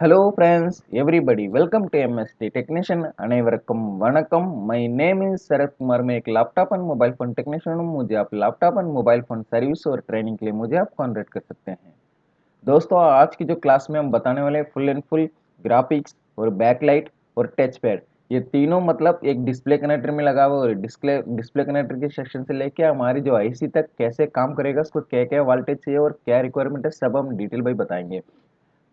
Hello friends, everybody. Welcome to MST Technician. அனைவருக்கும் வணக்கம். My name is Sharad Kumar. मैं एक laptop and mobile phone technician हूँ. मुझे आप laptop and mobile phone service और ट्रेनिंग के लिए मुझे आप कॉन्टेक्ट कर सकते हैं. दोस्तों, आज की जो क्लास में हम बताने वाले फुल एंड फुल ग्राफिक्स और बैकलाइट और टच पैड, ये तीनों मतलब एक डिस्प्ले कनेक्टर में लगा हुआ और डिस्प्ले डिस्प्ले कनेक्टर के सेक्शन से लेके हमारी जो आईसी तक कैसे काम करेगा, उसको क्या क्या वोल्टेज चाहिए और क्या रिक्वायरमेंट है, सब हम डिटेल भाई बताएंगे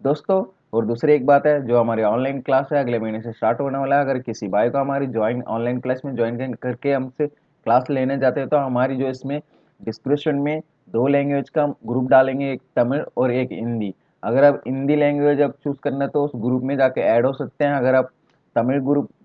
दोस्तों। और दूसरी एक बात है, जो हमारी ऑनलाइन क्लास है अगले महीने से स्टार्ट होने वाला है। अगर किसी भाई को हमारी ज्वाइन ऑनलाइन क्लास में ज्वाइन करके हमसे क्लास लेने जाते हैं तो हमारी जो इसमें डिस्क्रिप्शन में दो लैंग्वेज का ग्रुप डालेंगे, एक तमिल और एक हिंदी। अगर आप हिंदी लैंग्वेज आप चूज करना है तो उस ग्रुप में जाके ऐड हो सकते हैं। अगर आप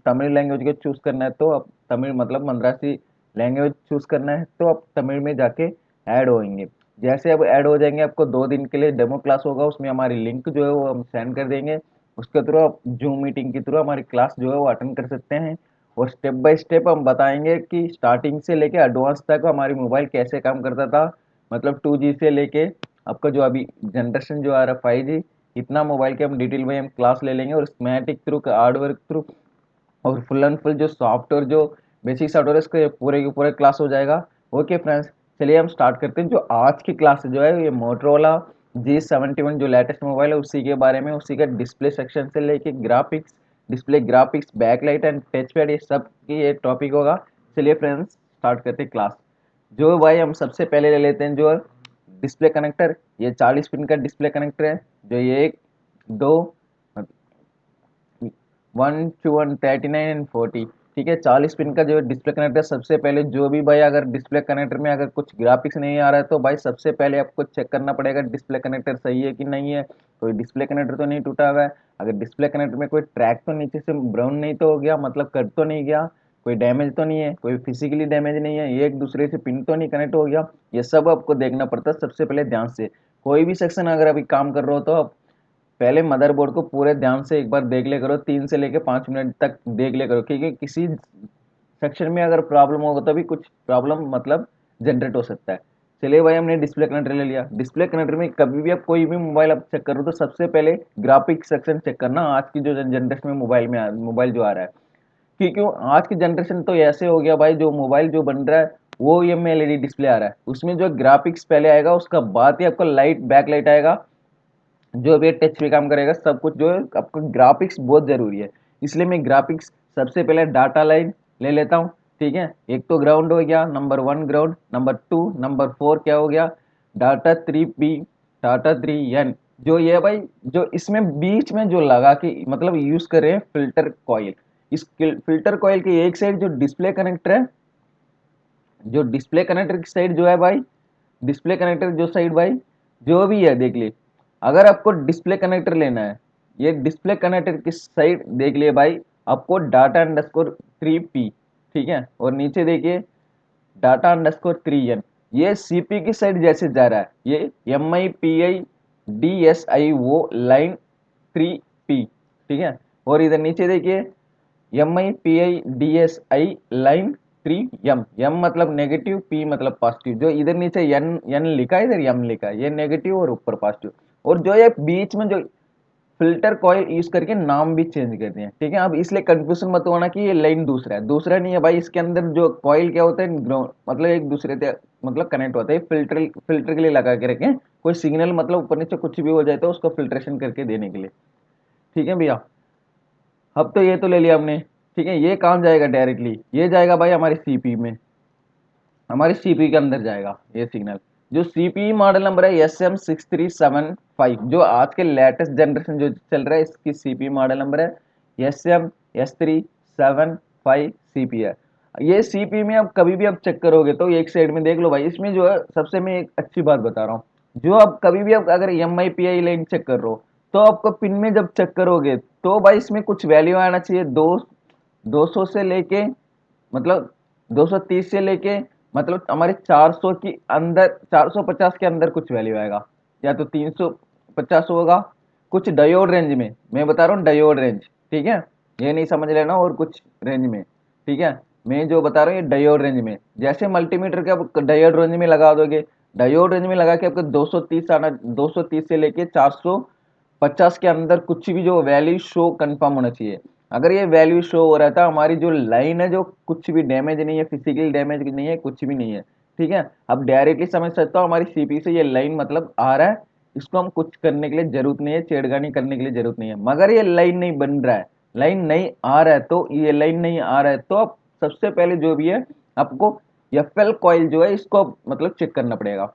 तमिल लैंग्वेज को चूज करना है तो आप तमिल मतलब मद्रासी लैंग्वेज चूज करना है तो आप तमिल में जाके ऐड होंगे। जैसे अब ऐड हो जाएंगे, आपको 2 दिन के लिए डेमो क्लास होगा, उसमें हमारी लिंक जो है वो हम सेंड कर देंगे। उसके थ्रू आप जूम मीटिंग के थ्रू हमारी क्लास जो है वो अटेंड कर सकते हैं। और स्टेप बाय स्टेप हम बताएंगे कि स्टार्टिंग से लेके एडवांस तक हमारी मोबाइल कैसे काम करता था, मतलब 2G से लेके आपका जो अभी जनरेशन जो आ रहा है 5G, इतना मोबाइल के हम डिटेल में हम क्लास ले लेंगे। और स्कीमेटिक थ्रू, हार्डवेयर थ्रू और फुल एंड फुल जो सॉफ्टवेयर, जो बेसिक सॉफ्टवेयर, इसके पूरे के पूरे क्लास हो जाएगा। ओके फ्रेंड्स, चलिए हम स्टार्ट करते हैं। जो आज की क्लास जो है ये मोटरोला G71 जो लेटेस्ट मोबाइल है उसी के बारे में, उसी का डिस्प्ले सेक्शन से लेके graphics, display graphics, backlight and touch pad, ये सब की ये टॉपिक होगा। चलिए फ्रेंड्स स्टार्ट करते हैं क्लास। जो भाई हम सबसे पहले ले लेते हैं जो डिस्प्ले कनेक्टर। ये 40 पिन का डिस्प्ले कनेक्टर है। जो ये एक दो 1 2 1 39 एंड 40, ठीक है, 40 पिन का जो डिस्प्ले कनेक्टर। सबसे पहले जो भी भाई अगर डिस्प्ले कनेक्टर में अगर कुछ ग्राफिक्स नहीं आ रहा है तो भाई सबसे पहले आपको चेक करना पड़ेगा डिस्प्ले कनेक्टर सही है कि नहीं है, कोई डिस्प्ले कनेक्टर तो नहीं टूटा हुआ है। अगर डिस्प्ले कनेक्टर में कोई ट्रैक तो नीचे से ब्राउन नहीं तो हो गया, मतलब कट तो नहीं गया, कोई डैमेज तो नहीं है, कोई फिजिकली डैमेज नहीं है, ये एक दूसरे से पिन तो नहीं कनेक्ट हो गया, ये सब आपको देखना पड़ता है सबसे पहले ध्यान से। कोई भी सेक्शन अगर अभी काम कर रहे हो तो आप पहले मदरबोर्ड को पूरे ध्यान से एक बार देख ले करो, 3 से लेके 5 मिनट तक देख ले करो, क्योंकि किसी सेक्शन में अगर प्रॉब्लम होगा तो भी कुछ प्रॉब्लम मतलब जनरेट हो सकता है। चलिए भाई, हमने डिस्प्ले कनेक्टर ले लिया। डिस्प्ले कनेक्टर में कभी भी आप कोई भी मोबाइल आप चेक करो तो सबसे पहले ग्राफिक सेक्शन चेक करना। आज की जो जनरेशन में मोबाइल जो आ रहा है, क्योंकि आज की जनरेशन तो ऐसे हो गया भाई, जो मोबाइल जो बन रहा है वो एम एलईडी डिस्प्ले आ रहा है, उसमें जो ग्राफिक्स पहले आएगा उसका बाद ही आपको लाइट बैक लाइट आएगा, जो भी टच पे काम करेगा। सब कुछ जो है आपको ग्राफिक्स बहुत जरूरी है, इसलिए मैं ग्राफिक्स सबसे पहले डाटा लाइन ले लेता हूँ। ठीक है, एक तो ग्राउंड हो गया, नंबर 1 ग्राउंड, नंबर 2, नंबर 4 क्या हो गया, डाटा 3 बी, डाटा 3 एन। जो ये भाई जो इसमें बीच में जो लगा के मतलब यूज कर रहे हैं फिल्टर कॉइल। इस फिल्टर कॉइल की एक साइड जो डिस्प्ले कनेक्टर है, जो डिस्प्ले कनेक्टर की साइड जो है भाई, डिस्प्ले कनेक्टर जो साइड भाई जो भी है देख लिए। अगर आपको डिस्प्ले कनेक्टर लेना है, ये डिस्प्ले कनेक्टर की साइड देख लिए भाई, आपको डाटा_3 पी, ठीक है, और नीचे देखिए डाटा_3 एन। ये सीपी की साइड जैसे जा रहा है, ये MIPI DSIO लाइन 3 पी, ठीक है। और इधर नीचे देखिए MIPI DSI line 3 M. M मतलब नेगेटिव, पी मतलब पॉजिटिव। जो इधर नीचे एन एन लिखा है, इधर एम लिखा है, ये नेगेटिव और ऊपर पॉजिटिव। और जो ये बीच में जो फिल्टर कॉइल यूज करके नाम भी चेंज करते हैं, ठीक है। अब इसलिए कंफ्यूजन मत होना कि ये लाइन दूसरा है, दूसरा नहीं है भाई। इसके अंदर जो कॉइल क्या होता है, ग्राउंड मतलब एक दूसरे से मतलब कनेक्ट होता है। फिल्टर फिल्टर के लिए लगा के रखें, कोई सिग्नल मतलब ऊपर नीचे कुछ भी हो जाए तो उसको फिल्ट्रेशन करके देने के लिए, ठीक है भैया। अब तो ये तो ले लिया हमने, ठीक है। ये कहाँ जाएगा डायरेक्टली, ये जाएगा भाई हमारे सीपी में, हमारे सीपी के अंदर जाएगा ये सिग्नल। जो सीपी मॉडल नंबर है SM6375, जो आज के लेटेस्ट जनरेशन जो चल रहा है इसकी सीपी मॉडल नंबर है SM S375 सीपी है। ये सीपी में आप कभी भी आप चेक करोगे तो एक साइड में देख लो भाई, इसमें जो है सबसे मैं एक अच्छी बात बता रहा हूँ। जो आप कभी भी आप अगर MIPI लाइन चेक कर रहे हो तो आपको पिन में जब चेक करोगे तो भाई इसमें कुछ वैल्यू आना चाहिए, 200 से लेके मतलब 230 से लेके मतलब हमारे 400 की अंदर, 450 के अंदर कुछ वैल्यू आएगा, या तो 350 होगा कुछ डायोड रेंज में। मैं बता रहा हूँ डायोड रेंज, ठीक है, ये नहीं समझ लेना और कुछ रेंज में, ठीक है। मैं जो बता रहा हूँ ये डायोड रेंज में। जैसे मल्टीमीटर के आप डायोड रेंज में लगा दोगे, डायोड रेंज में लगा के आपको 230 आना, 230 से लेके 400 50 के अंदर कुछ भी जो वैल्यू शो कंफर्म होना चाहिए। अगर ये वैल्यू शो हो रहा था, हमारी जो लाइन है जो कुछ भी डैमेज नहीं है, फिजिकल डैमेज नहीं है, कुछ भी नहीं है, ठीक है। अब डायरेक्टली समझ सकता हूँ हमारी सीपी से ये लाइन मतलब आ रहा है, इसको हम कुछ करने के लिए जरूरत नहीं है, छेड़खानी करने के लिए जरूरत नहीं है। मगर ये लाइन नहीं बन रहा है, लाइन नहीं आ रहा है, तो ये लाइन नहीं आ रहा है तो अब सबसे पहले जो भी है आपको एफ कॉइल जो है इसको मतलब चेक करना पड़ेगा।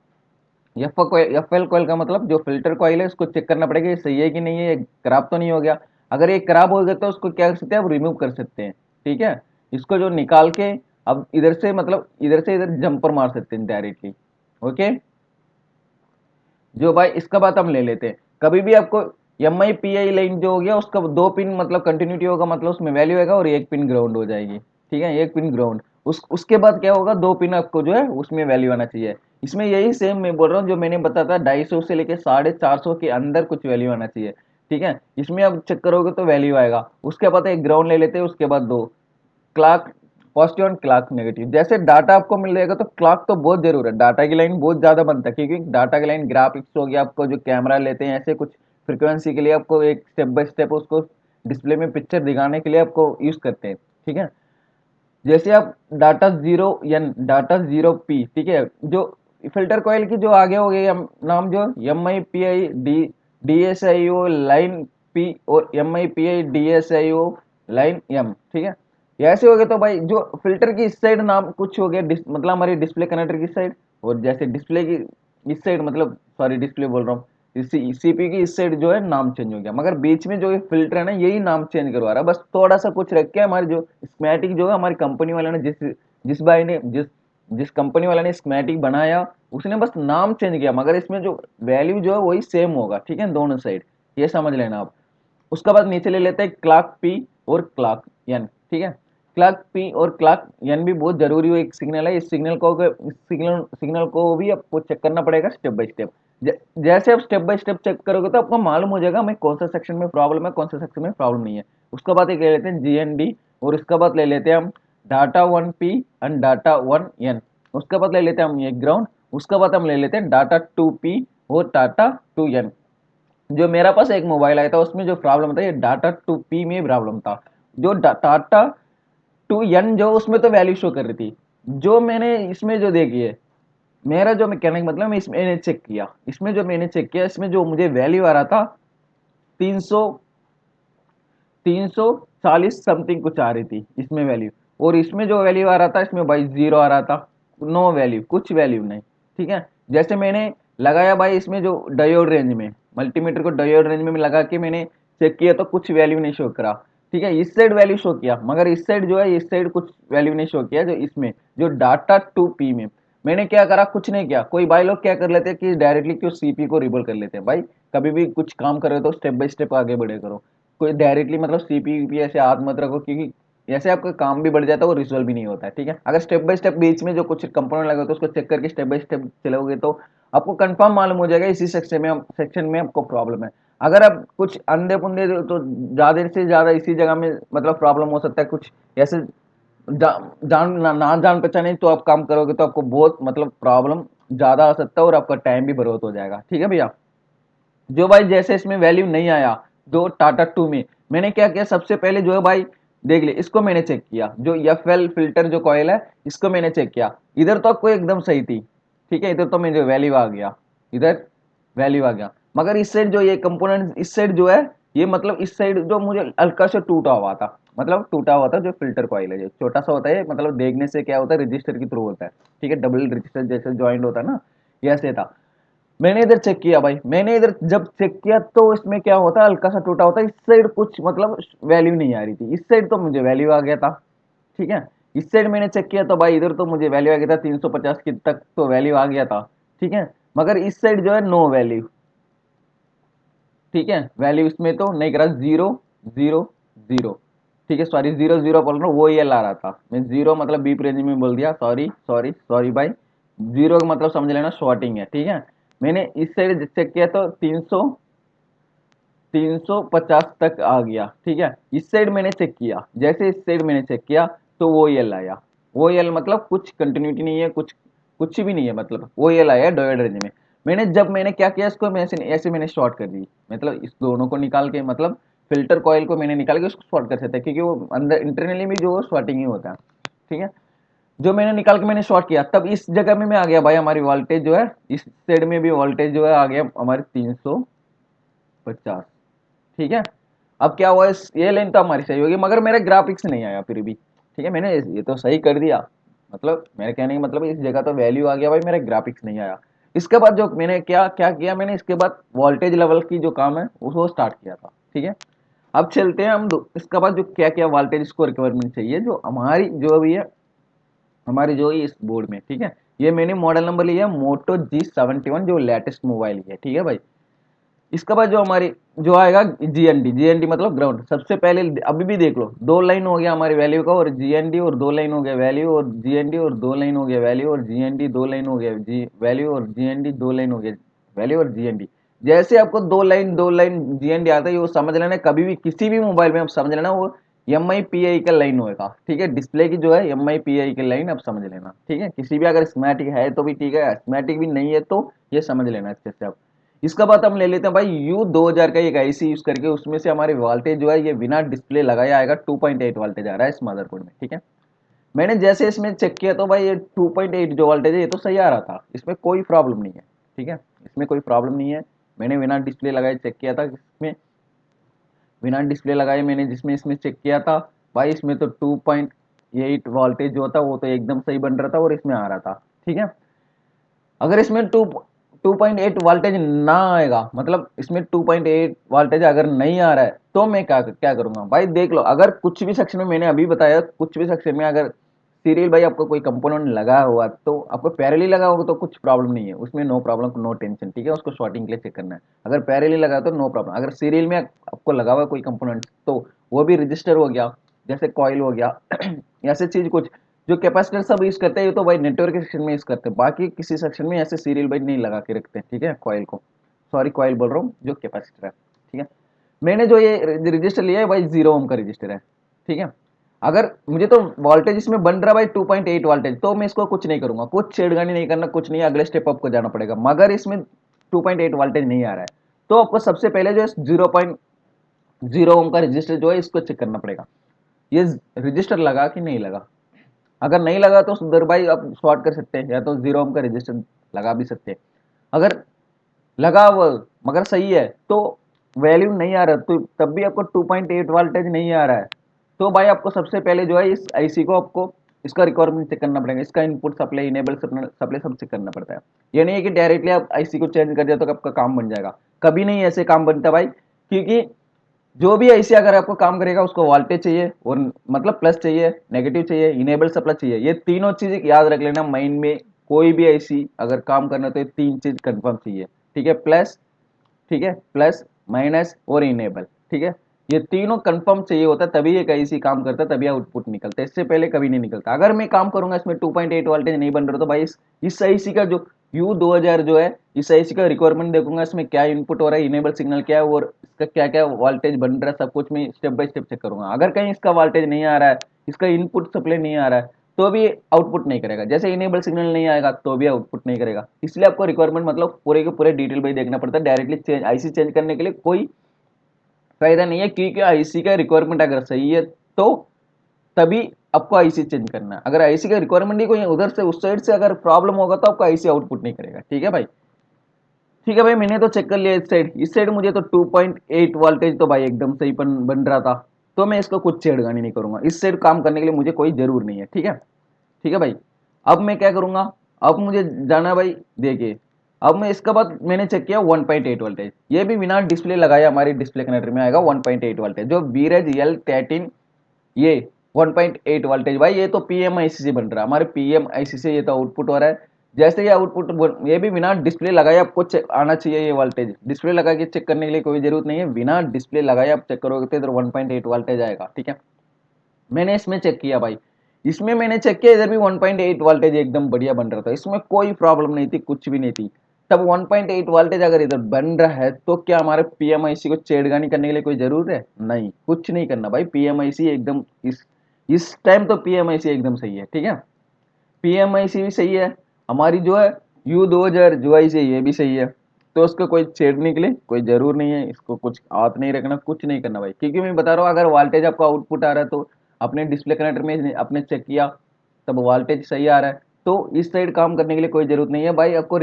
एफ एल कॉइल का मतलब जो फिल्टर कॉइल है इसको चेक करना पड़ेगा, ये सही है कि नहीं है, ये खराब तो नहीं हो गया। अगर ये खराब हो गया तो उसको क्या कर सकते हैं, अब रिमूव कर सकते हैं, ठीक है। इसको जो निकाल के अब इधर से मतलब इधर से इधर जंपर मार सकते हैं डायरेक्टली। ओके, जो भाई इसका बात हम ले लेते हैं। कभी भी आपको M I P I line जो हो गया उसका दो पिन मतलब कंटिन्यूटी होगा, मतलब उसमें वैल्यू आएगा, और एक पिन ग्राउंड हो जाएगी, ठीक है, एक पिन ग्राउंड। उसके बाद क्या होगा, दो पिन आपको जो है उसमें वैल्यू आना चाहिए। इसमें यही सेम मैं बोल रहा हूँ जो मैंने बताया था, 250 से लेके 450 के अंदर कुछ वैल्यू आना चाहिए, ठीक है। इसमें आप चेक करोगे तो वैल्यू आएगा। उसके बाद एक ग्राउंड ले लेते हैं, उसके बाद दो clock positive and clock negative. जैसे डाटा आपको मिल जाएगा तो क्लॉक तो बहुत जरूर है, डाटा की लाइन बहुत ज्यादा बनता है, क्योंकि डाटा की लाइन ग्राफिक्स हो गया, आपको जो कैमरा लेते हैं ऐसे कुछ फ्रिक्वेंसी के लिए आपको एक स्टेप बाय स्टेप उसको डिस्प्ले में पिक्चर दिखाने के लिए आपको यूज करते हैं, ठीक है। जैसे आप डाटा जीरो पी, ठीक है, जो फिल्टर कॉइल की जो आगे हो गई नाम जो M I P I D S I O line P और M I P I D S I O line M, ठीक है। ये ऐसे हो गए तो भाई जो फिल्टर की इस साइड नाम कुछ हो गया, मतलब हमारी डिस्प्ले कनेक्टर की साइड, और जैसे डिस्प्ले की इस साइड मतलब सॉरी डिस्प्ले बोल रहा हूँ, सीपी की इस साइड जो है नाम चेंज हो गया, मगर बीच में जो ये फिल्टर है ना यही नाम चेंज करवा रहा है, बस थोड़ा सा कुछ रख के। हमारी जो स्कीमेटिक जो है हमारी कंपनी वाले ने जिस भाई ने जिस कंपनी वाले ने स्कीमेटिक बनाया उसने बस नाम चेंज किया, मगर इसमें जो वैल्यू जो है वही सेम होगा, ठीक है, दोनों साइड, ये समझ लेना आप। उसके बाद नीचे ले लेते हैं क्लॉक पी और क्लॉक एन, ठीक है। क्लॉक पी और क्लॉक एन भी बहुत जरूरी हो, एक सिग्नल है, इस सिग्नल को भी आपको चेक करना पड़ेगा स्टेप बाय स्टेप। जैसे आप स्टेप बाय स्टेप चेक करोगे तो आपको मालूम हो जाएगा हमें कौन सा सेक्शन में प्रॉब्लम है, कौन सा सेक्शन में प्रॉब्लम नहीं है। उसके बाद एक ले लेते हैं जीएनडी, और उसके बाद ले लेते हैं हम data one P and data one N. उसके बाद ले लेते हैं हम ये ग्राउंड। उसके बाद हम ले लेते हैं डाटा टू पी और डाटा टू एन। जो मेरा पास एक मोबाइल आया था उसमें जो प्रॉब्लम था ये डाटा टू पी में प्रॉब्लम था। जो डाटा टू एन जो उसमें तो वैल्यू शो कर रही थी, जो मैंने इसमें जो देखी है, मेरा जो मैकेनिक मतलब मैंने चेक किया, इसमें जो मैंने चेक किया इसमें जो मुझे वैल्यू आ रहा था 300 340 समथिंग कुछ आ रही थी इसमें वैल्यू, और इसमें जो वैल्यू आ रहा था इसमें भाई जीरो आ रहा था, नो वैल्यू, कुछ वैल्यू नहीं, ठीक है। जैसे मैंने लगाया भाई इसमें जो डायोड रेंज में, मल्टीमीटर को डायोड रेंज में लगा के मैंने चेक किया तो कुछ वैल्यू नहीं शो करा, ठीक है। इस साइड वैल्यू शो किया, मगर इस साइड जो है इस साइड कुछ वैल्यू नहीं शो किया, जो इसमें जो डाटा टू पी में मैंने क्या करा, कुछ नहीं किया। कोई भाई लोग क्या कर लेते हैं कि डायरेक्टली क्यों सीपी को रिबल कर लेते हैं, भाई कभी भी कुछ काम कर रहे हो तो स्टेप बाय स्टेप आगे बढ़े करो, कोई डायरेक्टली मतलब सीपी ऐसे हाथ मत रखो, क्योंकि ऐसे आपका काम भी बढ़ जाता है और रिजल्ट भी नहीं होता है, ठीक है। अगर स्टेप बाय स्टेप बीच में जो कुछ कंपोनेंट लगे तो उसको चेक करके स्टेप बाय स्टेप चलोगे तो आपको कंफर्म मालूम हो जाएगा इसी सेक्शन में आपको प्रॉब्लम है। अगर आप कुछ अंधे पुंधे तो ज्यादा से ज्यादा इसी जगह में मतलब प्रॉब्लम हो सकता है, कुछ ऐसे जान ना जान पहचाने तो आप काम करोगे तो आपको बहुत मतलब प्रॉब्लम ज्यादा आ सकता है और आपका टाइम भी बर्बाद हो जाएगा, ठीक है भैया। जो भाई जैसे इसमें वैल्यू नहीं आया जो टाटा टू में, मैंने क्या किया, सबसे पहले जो है भाई देख ले, इसको मैंने चेक किया, जो एफ एल फिल्टर जो कॉयल है इसको मैंने चेक किया, इधर तो आपको एकदम सही थी, ठीक है, इधर तो मुझे वैल्यू आ गया, इधर वैल्यू आ गया। मगर इस साइड जो ये कंपोनेंट इस साइड जो है ये मतलब इस साइड जो मुझे हल्का से टूटा हुआ था, मतलब टूटा हुआ था, जो फिल्टर कॉइल है जो छोटा सा होता है, मतलब देखने से क्या होता है रजिस्टर के थ्रू होता है, ठीक है, डबल रजिस्टर जैसे ज्वाइंट होता है ना, ये ऐसे था। मैंने इधर चेक किया भाई, मैंने इधर जब चेक किया तो इसमें क्या होता है, हल्का सा टूटा होता है, इस साइड कुछ मतलब वैल्यू नहीं आ रही थी, इस साइड तो मुझे वैल्यू आ गया था, ठीक है। इस साइड मैंने चेक किया तो भाई इधर तो मुझे वैल्यू आ गया था 350 की तक तो वैल्यू आ गया था, ठीक है। मगर इस साइड जो है नो वैल्यू, ठीक है, वैल्यू इसमें तो नहीं करा, जीरो जीरो जीरो, ठीक है, सॉरी जीरो जीरो बोल रहा हूँ, वो ये ला रहा था मैं, जीरो मतलब बीप रेंज में बोल दिया, सॉरी सॉरी सॉरी भाई, जीरो का मतलब समझ लेना शॉर्टिंग है, ठीक है। मैंने इस साइड चेक किया तो 350 तक आ गया, ठीक है। इस साइड मैंने चेक किया, जैसे इस साइड मैंने चेक किया तो वो एल आया, वो एल मतलब कुछ कंटिन्यूटी नहीं है, कुछ कुछ भी नहीं है, मतलब वो एल आया डायोड रेंज में। मैंने क्या किया, इसको मैं ऐसे मैंने शॉर्ट कर दी, मतलब इस दोनों को निकाल के, मतलब फिल्टर कॉइल को मैंने निकाल के उसको शॉर्ट कर सकते हैं, क्योंकि वो अंदर इंटरनली भी जो शॉर्टिंग ही होता है। ठीक है, जो मैंने निकाल के मैंने शॉर्ट किया, तब इस जगह में मैं आ गया भाई, हमारी वोल्टेज जो है इस साइड में भी वोल्टेज जो है आ गया हमारी 350। ठीक है, अब क्या हुआ, ये लाइन तो हमारी सही होगी, मगर मेरा ग्राफिक्स नहीं आया फिर भी। ठीक है, मैंने ये तो सही कर दिया, मतलब मेरे कहने का मतलब इस जगह तो वैल्यू आ गया भाई, मेरा ग्राफिक्स नहीं आया। इसके बाद जो मैंने क्या क्या किया, मैंने इसके बाद वोल्टेज लेवल की जो काम है उसको स्टार्ट किया था। ठीक है, अब चलते हैं हम इसके बाद जो क्या क्या वोल्टेज इसको रिक्वायरमेंट चाहिए, जो हमारी जो भी है हमारी जो इस बोर्ड में। ठीक है, ये मैंने मॉडल नंबर लिया मोटो G71, जो लेटेस्ट मोबाइल है। ठीक है भाई, इसके बाद जो हमारी जो आएगा जीएनडी, जीएनडी मतलब ग्राउंड। सबसे पहले अभी भी देख लो, दो लाइन हो गया हमारी वैल्यू का, और जीएनडी और दो लाइन हो गया वैल्यू, और जीएनडी और दो लाइन हो गया वैल्यू, और जीएनडी दो लाइन हो गया जी वैल्यू, और जीएनडी दो लाइन हो गया वैल्यू, और जीएनडी। जैसे आपको दो लाइन जीएनडी आता है, वो समझ लेना कभी भी किसी भी मोबाइल में आप समझ लेना वो MIPI का लाइन होएगा। ठीक है, डिस्प्ले की जो है MIPI की लाइन आप समझ लेना। ठीक है, किसी भी अगर स्मैटिक है तो भी ठीक है, स्मैटिक भी नहीं है तो ये समझ लेना अच्छे से आप। इसका बाद हम ले लेते हैं भाई U2000 का एक आईसी यूज करके, उसमें से हमारे वोल्टेज जो है ये बिना डिस्प्ले लगाया आएगा 2.8 वोल्टेज आ रहा है इस मदरबोर्ड में। ठीक है, मैंने जैसे इसमें चेक किया तो भाई ये 2.8 जो वोल्टेज है ये तो सही आ रहा था, इसमें कोई प्रॉब्लम नहीं है। ठीक है, इसमें कोई प्रॉब्लम नहीं है, मैंने बिना डिस्प्ले लगाए चेक किया था, इसमें बिना डिस्प्ले लगाए मैंने जिसमें इसमें चेक किया था भाई, इसमें तो 2.8 वोल्टेज जो था वो तो एकदम सही बन रहा था और इसमें आ रहा था। ठीक है, अगर इसमें 2.8 वोल्टेज ना आएगा, मतलब इसमें 2.8 वोल्टेज अगर नहीं आ रहा है, तो मैं क्या क्या करूंगा भाई, देख लो, अगर कुछ भी सेक्शन में मैंने अभी बताया, कुछ भी सेक्शन में अगर सीरियल भाई आपको कोई कंपोनेंट लगा हुआ तो आपको पैरेलल लगा होगा तो कुछ प्रॉब्लम नहीं है, उसमें नो प्रॉब्लम नो टेंशन। ठीक है, उसको शॉर्टिंग के लिए चेक करना है, अगर पैरेलल लगा तो नो प्रॉब्लम। अगर सीरियल में आपको लगा हुआ कोई कंपोनेंट तो वो भी रजिस्टर हो गया, जैसे कॉइल हो गया ऐसे चीज कुछ जो कैपेसिटर सब यूज करते हैं, ये तो भाई नेटवर्क के सेक्शन में यूज करते हैं, बाकी किसी सेक्शन में ऐसे सीरियल भाई नहीं लगा के रखते हैं। ठीक है, कॉइल को, सॉरी कॉइल बोल रहा हूँ, जो कैपेसिटर है। ठीक है, मैंने जो ये रजिस्टर लिया है भाई 0 ओम का रजिस्टर है। ठीक है, अगर मुझे तो वोल्टेज इसमें बन रहा है भाई 2.8 वोल्टेज, तो मैं इसको कुछ नहीं करूंगा, कुछ छेड़खानी नहीं करना, कुछ नहीं, अगले स्टेप आपको जाना पड़ेगा। मगर इसमें 2.8 वोल्टेज नहीं आ रहा है तो आपको सबसे पहले जो है 0.0 ओम का रजिस्टर जो है इसको चेक करना पड़ेगा, ये रजिस्टर लगा कि नहीं लगा। अगर नहीं लगा तो सुंदर भाई आप शॉर्ट कर सकते हैं, या तो 0 ओम का रजिस्टर लगा भी सकते हैं। अगर लगा वो मगर सही है तो वैल्यू नहीं आ रहा, तो तब भी आपको 2.8 वोल्टेज नहीं आ रहा है, तो भाई आपको सबसे पहले जो है इस आईसी को आपको इसका रिक्वायरमेंट चेक करना पड़ेगा, इसका इनपुट सप्लाई इनेबल सप्लाई सब चेक करना पड़ता है। ये नहीं है कि डायरेक्टली आप आईसी को चेंज कर दिया तो आपका काम बन जाएगा, कभी नहीं ऐसे काम बनता भाई, क्योंकि जो भी आईसी अगर आपको काम करेगा उसको वोल्टेज चाहिए, और मतलब प्लस चाहिए, नेगेटिव चाहिए, इनेबल सप्लाई चाहिए, ये तीनों चीज याद रख लेना माइंड में। कोई भी आईसी अगर काम करना तो ये तीन चीज कंफर्म चाहिए। ठीक है, प्लस, ठीक है, प्लस माइनस और इनेबल। ठीक है, ये तीनों कंफर्म चाहिए होता है तभी एक आईसी काम करता है, तभी आउटपुट निकलता है, इससे पहले कभी नहीं निकलता। अगर मैं काम करूंगा इसमें 2.8 वोल्टेज नहीं बन रहा तो भाई इस आईसी का जो U2000 जो है इस आईसी का रिक्वायरमेंट देखूंगा, इसमें क्या इनपुट हो रहा है, इनेबल सिग्नल क्या है, और इसका क्या क्या वोल्टेज बन रहा है, सब कुछ मैं स्टेप बाय स्टेप चेक करूंगा। अगर कहीं इसका वोल्टेज नहीं आ रहा है, इसका इनपुट सप्लाई नहीं आ रहा है, तो भी आउटपुट नहीं करेगा, जैसे इनेबल सिग्नल नहीं आएगा तो भी आउटपुट नहीं करेगा। इसलिए आपको रिक्वायरमेंट मतलब पूरे के पूरे डिटेल में देखना पड़ता है, डायरेक्टली चेंज आईसी चेंज करने के लिए कोई फायदा नहीं है, क्योंकि आईसी का रिक्वायरमेंट अगर सही है तो तभी आपको आईसी चेंज करना है। अगर आईसी का रिक्वायरमेंट नहीं, कोई उधर से उस साइड से अगर प्रॉब्लम होगा तो आपको आईसी आउटपुट नहीं करेगा। ठीक है भाई, ठीक है भाई, मैंने तो चेक कर लिया इस साइड मुझे तो 2.8 वोल्टेज तो भाई एकदम सही बन रहा था, तो मैं इसको कुछ छेड़खानी नहीं करूंगा, इस साइड काम करने के लिए मुझे कोई जरूर नहीं है। ठीक है, ठीक है भाई, अब मैं क्या करूंगा, अब मुझे जाना है भाई, देखिए अब मैं इसके बाद मैंने चेक किया 1.8 वोल्टेज, ये भी बिना डिस्प्ले लगाया हमारी डिस्प्ले कनेक्टर में आएगा 1.8 वोल्टेज, जो वीरेज L13 ये 1.8 वोल्टेज भाई, ये तो PMIC से बन रहा है, हमारे PMIC से ये तो आउटपुट हो रहा है। जैसे ये आउटपुट ये भी बिना डिस्प्ले लगाए आपको आना चाहिए, ये वोल्टेज डिस्प्ले लगा के चेक करने के लिए कोई जरूरत नहीं है, बिना डिस्प्ले लगाए आप चेक करोगे तो इधर 1.8 वोल्टेज आएगा। ठीक है, मैंने इसमें चेक किया भाई, इसमें मैंने चेक किया, इधर भी 1.8 वोल्टेज एकदम बढ़िया बन रहा था, इसमें कोई प्रॉब्लम नहीं थी, कुछ भी नहीं थी। तब 1.8 वोल्टेज अगर इधर बन रहा है तो क्या हमारे PMIC को छेड़खानी करने के लिए कोई जरूरत है? नहीं, कुछ नहीं करना भाई, PMIC एकदम इस टाइम तो PMIC एकदम सही है। ठीक है, PMIC भी सही है, हमारी जो है U2000 जो आई से ये भी सही है। तो उसको कोई छेड़ने के लिए कोई जरूर नहीं है, इसको कुछ हाथ नहीं रखना, कुछ नहीं करना भाई, क्योंकि मैं बता रहा हूँ अगर वोल्टेज आपका आउटपुट आ रहा है तो अपने डिस्प्ले कनेक्टर में आपने चेक किया तब वोल्टेज सही आ रहा है, तो इस साइड काम करने के लिए कोई जरूरत नहीं है भाई। आपको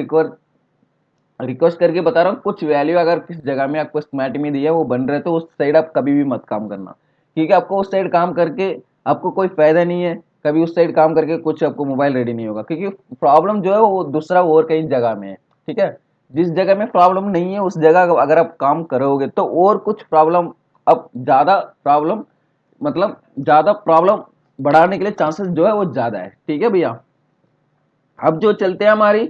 रिक्वेस्ट करके बता रहा हूँ, कुछ वैल्यू अगर किस जगह में आपको स्कीमेटिक में दिया है वो बन रहे तो उस साइड आप कभी भी मत काम करना, क्योंकि आपको उस साइड काम करके आपको कोई फायदा नहीं है। कभी उस साइड काम करके कुछ आपको मोबाइल रेडी नहीं होगा, क्योंकि प्रॉब्लम जो है वो दूसरा और कहीं जगह में है। ठीक है, जिस जगह में प्रॉब्लम नहीं है उस जगह अगर आप काम करोगे तो और कुछ प्रॉब्लम, अब ज्यादा प्रॉब्लम मतलब ज्यादा प्रॉब्लम बढ़ाने के लिए चांसेस जो है वो ज्यादा है। ठीक है भैया, अब जो चलते हैं हमारी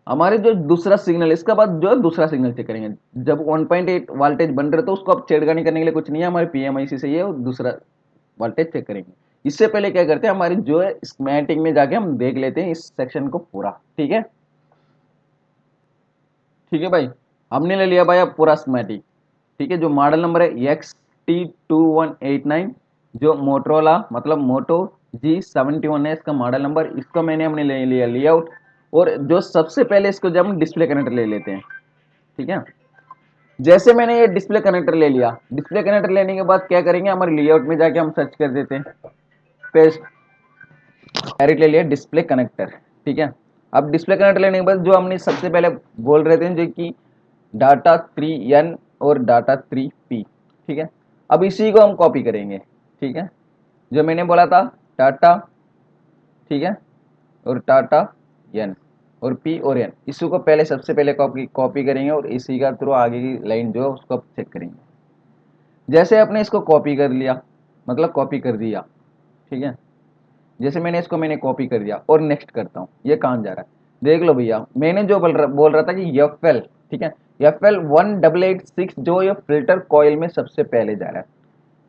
हमारे जो दूसरा सिग्नल, इसके बाद जो है दूसरा सिग्नल चेक करेंगे। जब 1.8 वोल्टेज बन रहे तो उसको अब छेड़खानी करने के लिए कुछ नहीं है, हमारे पीएमआईसी से ये दूसरा वोल्टेज चेक करेंगे। इससे पहले क्या करते हैं, हमारी जो है स्कीमेटिक में जाके हम देख लेते हैं इस सेक्शन को पूरा। ठीक है, ठीक है भाई, हमने ले लिया भाई अब पूरा स्कीमेटिक। ठीक है, जो मॉडल नंबर है XT2189, जो मोटरोला मतलब मोटो G71 है इसका मॉडल नंबर, इसको हमने ले लिया लेआउट। और जो सबसे पहले इसको जब हम डिस्प्ले कनेक्टर ले लेते हैं। ठीक है, जैसे मैंने ये डिस्प्ले कनेक्टर ले लिया, डिस्प्ले कनेक्टर लेने के बाद क्या करेंगे, हमारे लेआउट में जाके हम सर्च कर देते हैं, पेस्ट, डायरेक्ट ले लिया डिस्प्ले कनेक्टर। ठीक है, अब डिस्प्ले कनेक्टर लेने के बाद जो हमने सबसे पहले बोल रहे थे जो कि डाटा 3N और डाटा 3P। ठीक है, अब इसी को हम कॉपी करेंगे। ठीक है, जो मैंने बोला था टाटा, ठीक है, और टाटा एन और पी और एन, इसी को पहले सबसे पहले कॉपी कॉपी करेंगे और इसी का थ्रू आगे की लाइन जो है उसको चेक करेंगे। जैसे आपने इसको कॉपी कर लिया, मतलब कॉपी कर दिया। ठीक है, जैसे मैंने कॉपी कर दिया और नेक्स्ट करता हूँ, ये कहाँ जा रहा है देख लो भैया। मैंने जो बोल रहा था कि एफ एल, ठीक है, FL1886 जो ये फिल्टर कॉइल में सबसे पहले जा रहा है।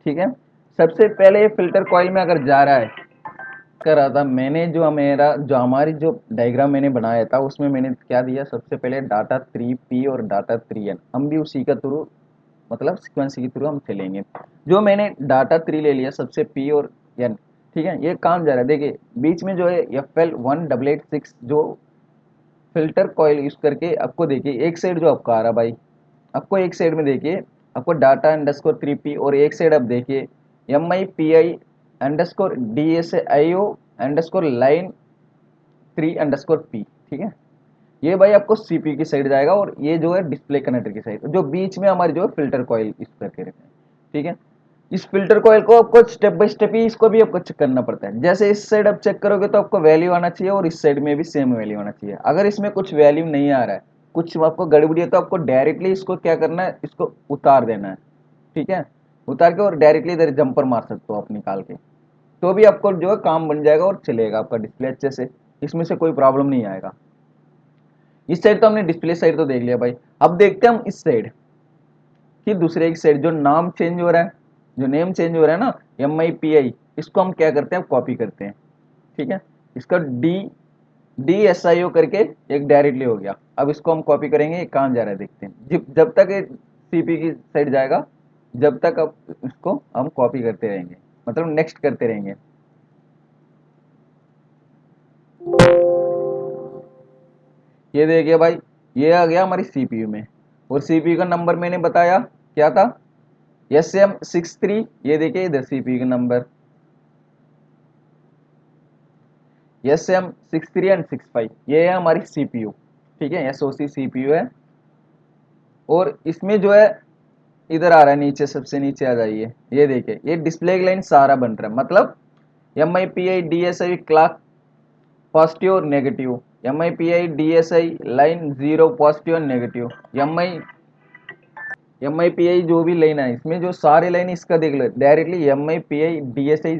ठीक है, सबसे पहले ये फिल्टर कॉइल में अगर जा रहा है, कर रहा था मैंने जो हमारी जो डायग्राम मैंने बनाया था उसमें मैंने क्या दिया, सबसे पहले डाटा 3P और डाटा 3N, हम भी उसी का थ्रू मतलब सिक्वेंस के थ्रू हम चलेंगे। जो मैंने डाटा 3 ले लिया सबसे P और N। ठीक है, ये काम जा रहा है, देखिए बीच में जो है FL1886 जो फिल्टर कॉइल यूज करके आपको देखिए एक साइड जो आपका आ रहा भाई, आपको एक साइड में देखिए आपको डाटा अंडरस्कोर 3P और एक साइड आप देखिए MIPI_DSIO अंडरस्कोर लाइन 3_P। ठीक है, ये भाई आपको सीपीयू की साइड जाएगा और ये जो है डिस्प्ले कनेक्टर की साइड, जो बीच में हमारी जो है फिल्टर कॉइल इस करके रखते हैं। ठीक है, इस फिल्टर कॉइल को आपको स्टेप बाय स्टेप ही इसको भी आपको चेक करना पड़ता है। जैसे इस साइड आप चेक करोगे तो आपको वैल्यू आना चाहिए और इस साइड में भी सेम वैल्यू आना चाहिए। अगर इसमें कुछ वैल्यू नहीं आ रहा है, कुछ आपको गड़बड़ी है, तो आपको डायरेक्टली इसको क्या करना है, इसको उतार देना है। ठीक है, उतार के और डायरेक्टली इधर जंपर मार सकते हो आप निकाल के, तो भी आपको जो है काम बन जाएगा और चलेगा आपका डिस्प्ले अच्छे से, इसमें से कोई प्रॉब्लम नहीं आएगा। इस साइड तो हमने डिस्प्ले साइड तो देख लिया भाई, अब देखते हैं हम इस साइड कि दूसरे एक साइड जो नाम चेंज हो रहा है, जो नेम चेंज हो रहा है ना, MIPI, इसको हम क्या करते हैं, कॉपी करते हैं। ठीक है, इसका DSIO करके एक डायरेक्टली हो गया। अब इसको हम कॉपी करेंगे, ये कहाँ जा रहा है देखते हैं। जब तक ये सीपी की साइड जाएगा, जब तक अब इसको हम कॉपी करते रहेंगे, मतलब नेक्स्ट करते रहेंगे। ये देखिए भाई, ये आ गया हमारी सीपीयू में, और सीपीयू का नंबर मैंने बताया क्या था, SM63। ये देखिए इधर सीपीयू का नंबर SM63 एंड 65, ये है हमारी सीपीयू। ठीक है, SOC सीपीयू है। और इसमें जो है इधर आ रहा है नीचे, सबसे नीचे आ जाइए, ये देखिए ये डिस्प्ले लाइन सारा बन रहा है, मतलब MIPI DSI क्लॉक पॉजिटिव और negative, MIPI DSI line 0 positive और नेगेटिव, MIPI जो भी लाइन है इसमें जो सारे लाइन इसका देख लो डायरेक्टली MIPI DSI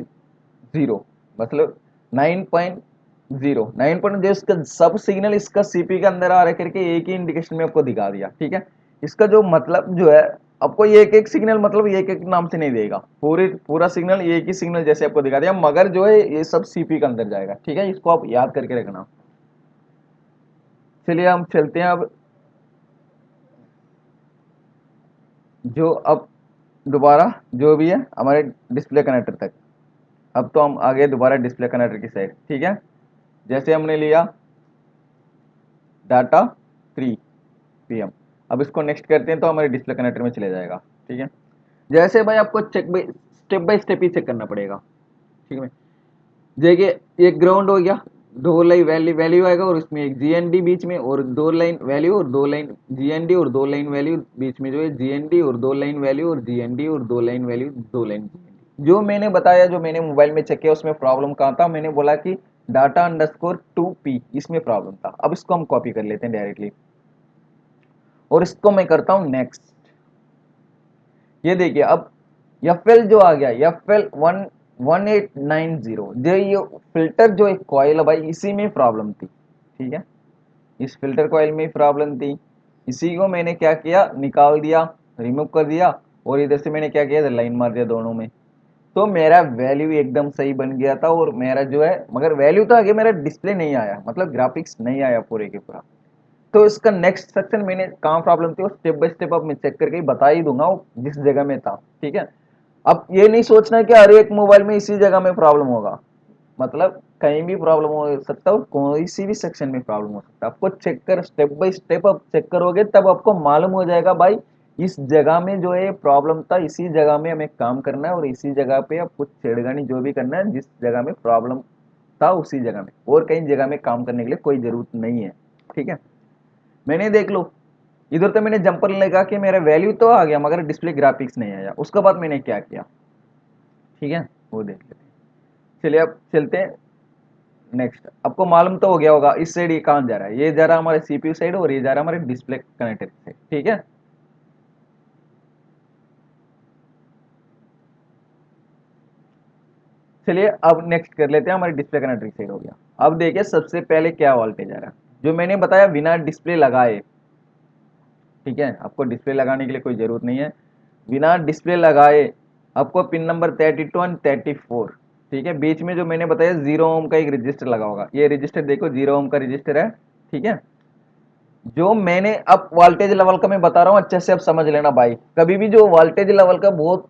0, मतलब 9.0 9 जो इसका सब सिग्नल इसका सीपी के अंदर आ रहा करके एक ही इंडिकेशन में आपको दिखा दिया। ठीक है, इसका जो मतलब जो है आपको ये एक एक सिग्नल मतलब एक एक नाम से नहीं देगा, पूरा सिग्नल एक ही सिग्नल जैसे आपको दिखा दिया, मगर जो है ये सब सीपी के अंदर जाएगा। ठीक है, इसको आप याद करके रखना। चलिए हम चलते हैं अब जो अब दोबारा जो भी है हमारे डिस्प्ले कनेक्टर तक। अब तो हम आगे दोबारा डिस्प्ले कनेक्टर की साइड। ठीक है, जैसे हमने लिया डाटा 3 pm। अब इसको नेक्स्ट करते हैं तो हमारे डिस्प्ले कनेक्टर में चले जाएगा। ठीक है, जैसे भाई आपको स्टेप बाय स्टेप ही चेक करना पड़ेगा। ठीक है, देखिए एक ग्राउंड हो गया, दो लाइन वैल्यू वैल्यू आएगा और उसमें एक जीएनडी बीच में और दो लाइन वैल्यू और दो लाइन जीएनडी और दो लाइन वैल्यू बीच में जो है जीएनडी और दो लाइन वैल्यू और जीएनडी और दो लाइन वैल्यू दो लाइन जीएनडी। जो मैंने बताया, जो मैंने मोबाइल में चेक किया उसमें प्रॉब्लम कहाँ था, मैंने बोला कि डाटा अंडरस्कोर 2p इसमें प्रॉब्लम था। अब इसको हम कॉपी कर लेते हैं डायरेक्टली और इसको मैं करता हूं नेक्स्ट। ये देखिए अब एफएल जो आ गया, एफएल 1890 जो ये फिल्टर जो एक कॉइल है भाई, इसी में प्रॉब्लम थी। ठीक है, इस फिल्टर कॉइल में प्रॉब्लम थी, इसी को मैंने क्या किया, निकाल दिया, रिमूव कर दिया और इधर से मैंने क्या किया, लाइन मार दिया दोनों में। तो मेरा वैल्यू एकदम सही बन गया था और मेरा जो है, मगर वैल्यू तो आगे मेरा डिस्प्ले नहीं आया, मतलब ग्राफिक्स नहीं आया पूरे के पूरा। तो इसका नेक्स्ट सेक्शन मैंने कहाँ प्रॉब्लम थी वो स्टेप बाय स्टेप अब मैं चेक करके बता ही दूंगा वो जिस जगह में था। ठीक है, अब ये नहीं सोचना कि हर एक मोबाइल में इसी जगह में प्रॉब्लम होगा, मतलब कहीं भी प्रॉब्लम हो सकता है, कोई सी भी सेक्शन में प्रॉब्लम हो सकता है। आपको चेक कर स्टेप बाय स्टेप आप चेक करोगे तब आपको मालूम हो जाएगा भाई इस जगह में जो है प्रॉब्लम था, इसी जगह में हमें काम करना है और इसी जगह पे आप कुछ छेड़खानी जो भी करना है, जिस जगह में प्रॉब्लम था उसी जगह में, और कहीं जगह में काम करने के लिए कोई जरूरत नहीं है। ठीक है, मैंने देख लो इधर तो मैंने जंपर लगा के मेरा वैल्यू तो आ गया मगर डिस्प्ले ग्राफिक्स नहीं आया। उसके बाद मैंने क्या किया, ठीक है वो देख लेते हैं। चलिए अब चलते हैं नेक्स्ट। आपको मालूम तो हो गया होगा इस साइड ये कहाँ जा रहा है, ये जा रहा है हमारे सीपीयू साइड और ये जा रहा है हमारे डिस्प्ले कनेक्टर से। ठीक है, चलिए अब नेक्स्ट कर लेते हैं, हमारे डिस्प्ले कनेक्टर साइड हो गया। अब देखिए सबसे पहले क्या वोल्टेज आ रहा है, जो मैंने बताया बिना डिस्प्ले लगाए। ठीक है, आपको डिस्प्ले लगाने के लिए कोई जरूरत नहीं है, बिना डिस्प्ले लगाए आपको पिन नंबर 32 एंड 34। ठीक है, बीच में जो मैंने बताया 0 ओम का एक रजिस्टर लगा होगा, ये रजिस्टर देखो 0 ओम का रजिस्टर है। ठीक है, जो मैंने अब वोल्टेज लेवल का मैं बता रहा हूँ अच्छे से अब समझ लेना भाई। कभी भी जो वोल्टेज लेवल का बहुत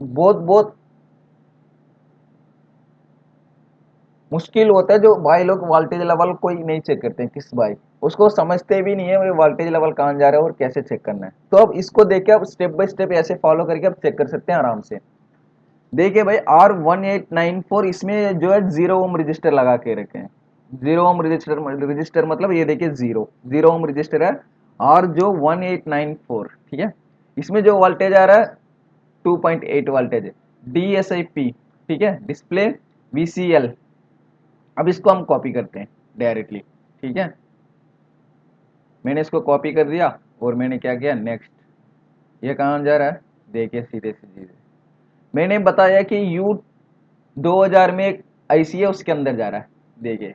बहुत बहुत मुश्किल होता है, जो भाई लोग वोल्टेज लेवल कोई नहीं चेक करते हैं, किस भाई उसको समझते भी नहीं है वो वोल्टेज लेवल कहाँ जा रहा है और कैसे चेक करना है। तो अब इसको देख के अब स्टेप बाय स्टेप ऐसे फॉलो करके अब चेक कर सकते हैं आराम से। देखिए भाई R1894 इसमें जो है 0 ओम रजिस्टर लगा के रखे हैं। 0 ओम रजिस्टर मतलब ये देखिए 0 ओम रजिस्टर है और जो 1894। ठीक है, इसमें जो वोल्टेज आ रहा है 2.8 वोल्टेज है, DSIP। ठीक है, डिस्प्ले VCL। अब इसको हम कॉपी करते हैं डायरेक्टली। ठीक है, मैंने इसको कॉपी कर दिया और मैंने क्या किया नेक्स्ट। ये कहाँ जा रहा है, देखिए सीधे सीधे मैंने बताया कि U 2000 में एक आईसी है उसके अंदर जा रहा है। देखिए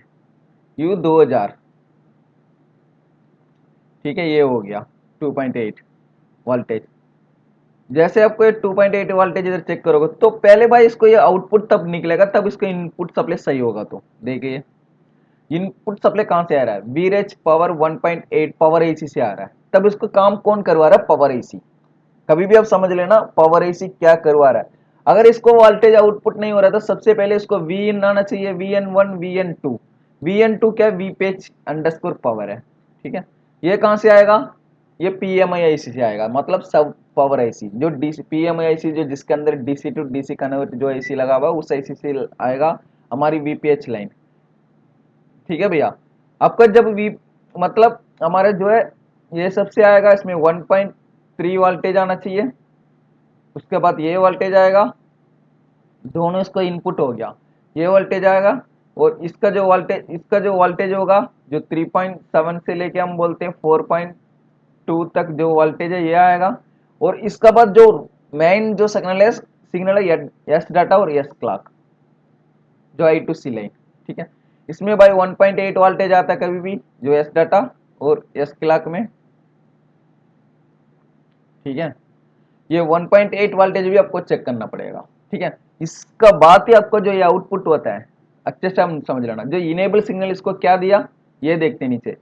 U 2000। ठीक है, ये हो गया 2.8 वोल्टेज। जैसे आपको ये 2.8 वोल्टेज इधर चेक करोगे तो पहले भाई इसको ये आउटपुट तब निकलेगा तब इसको इनपुट सप्लाई सही होगा। तो देखिए इनपुट सप्लाई कहां से आ रहा है, वीरेज पावर 1.8 पावर एसी से आ रहा है। तब इसको काम कौन करवा रहा है, पावर एसी। कभी भी आप समझ लेना पावर एसी क्या करवा रहा है। अगर इसको वोल्टेज आउटपुट नहीं हो रहा तो सबसे पहले इसको वी इन आना चाहिए, VN1 VN2। VN2 क्या, वी पेज अंडरस्कोर पावर है। ठीक है, ये कहां से आएगा, ये PMIC से आएगा, मतलब सब पावर आईसी जो डीसी PMIC जो जिसके अंदर डीसी टू डीसी कन्वर्ट जो आईसी लगा हुआ है उस आईसी से आएगा हमारी वीपीएच लाइन। ठीक है भैया, आपका जब वी मतलब हमारे जो है ये सबसे आएगा, इसमें 1.3 वोल्टेज आना चाहिए। उसके बाद ये वोल्टेज आएगा, दोनों इसको इनपुट हो गया, ये वोल्टेज आएगा और इसका जो वोल्टेज होगा जो 3.7 से लेके हम बोलते हैं 4.2 तक जो वोल्टेज है ये आएगा। और इसका बाद जो मेन जो सिग्नल है एस डाटा और एस क्लॉक जो I2C लाइन। ठीक है, इसमें भाई 1.8 वोल्टेज आता है कभी भी जो एस डाटा और एस क्लॉक में। ठीक है, ये 1.8 वोल्टेज भी आपको चेक करना पड़ेगा। ठीक है, इसका बाद ही आपको जो ये आउटपुट होता है अच्छे से हम समझ लेना। जो इनेबल सिग्नल इसको क्या दिया ये देखते नीचे,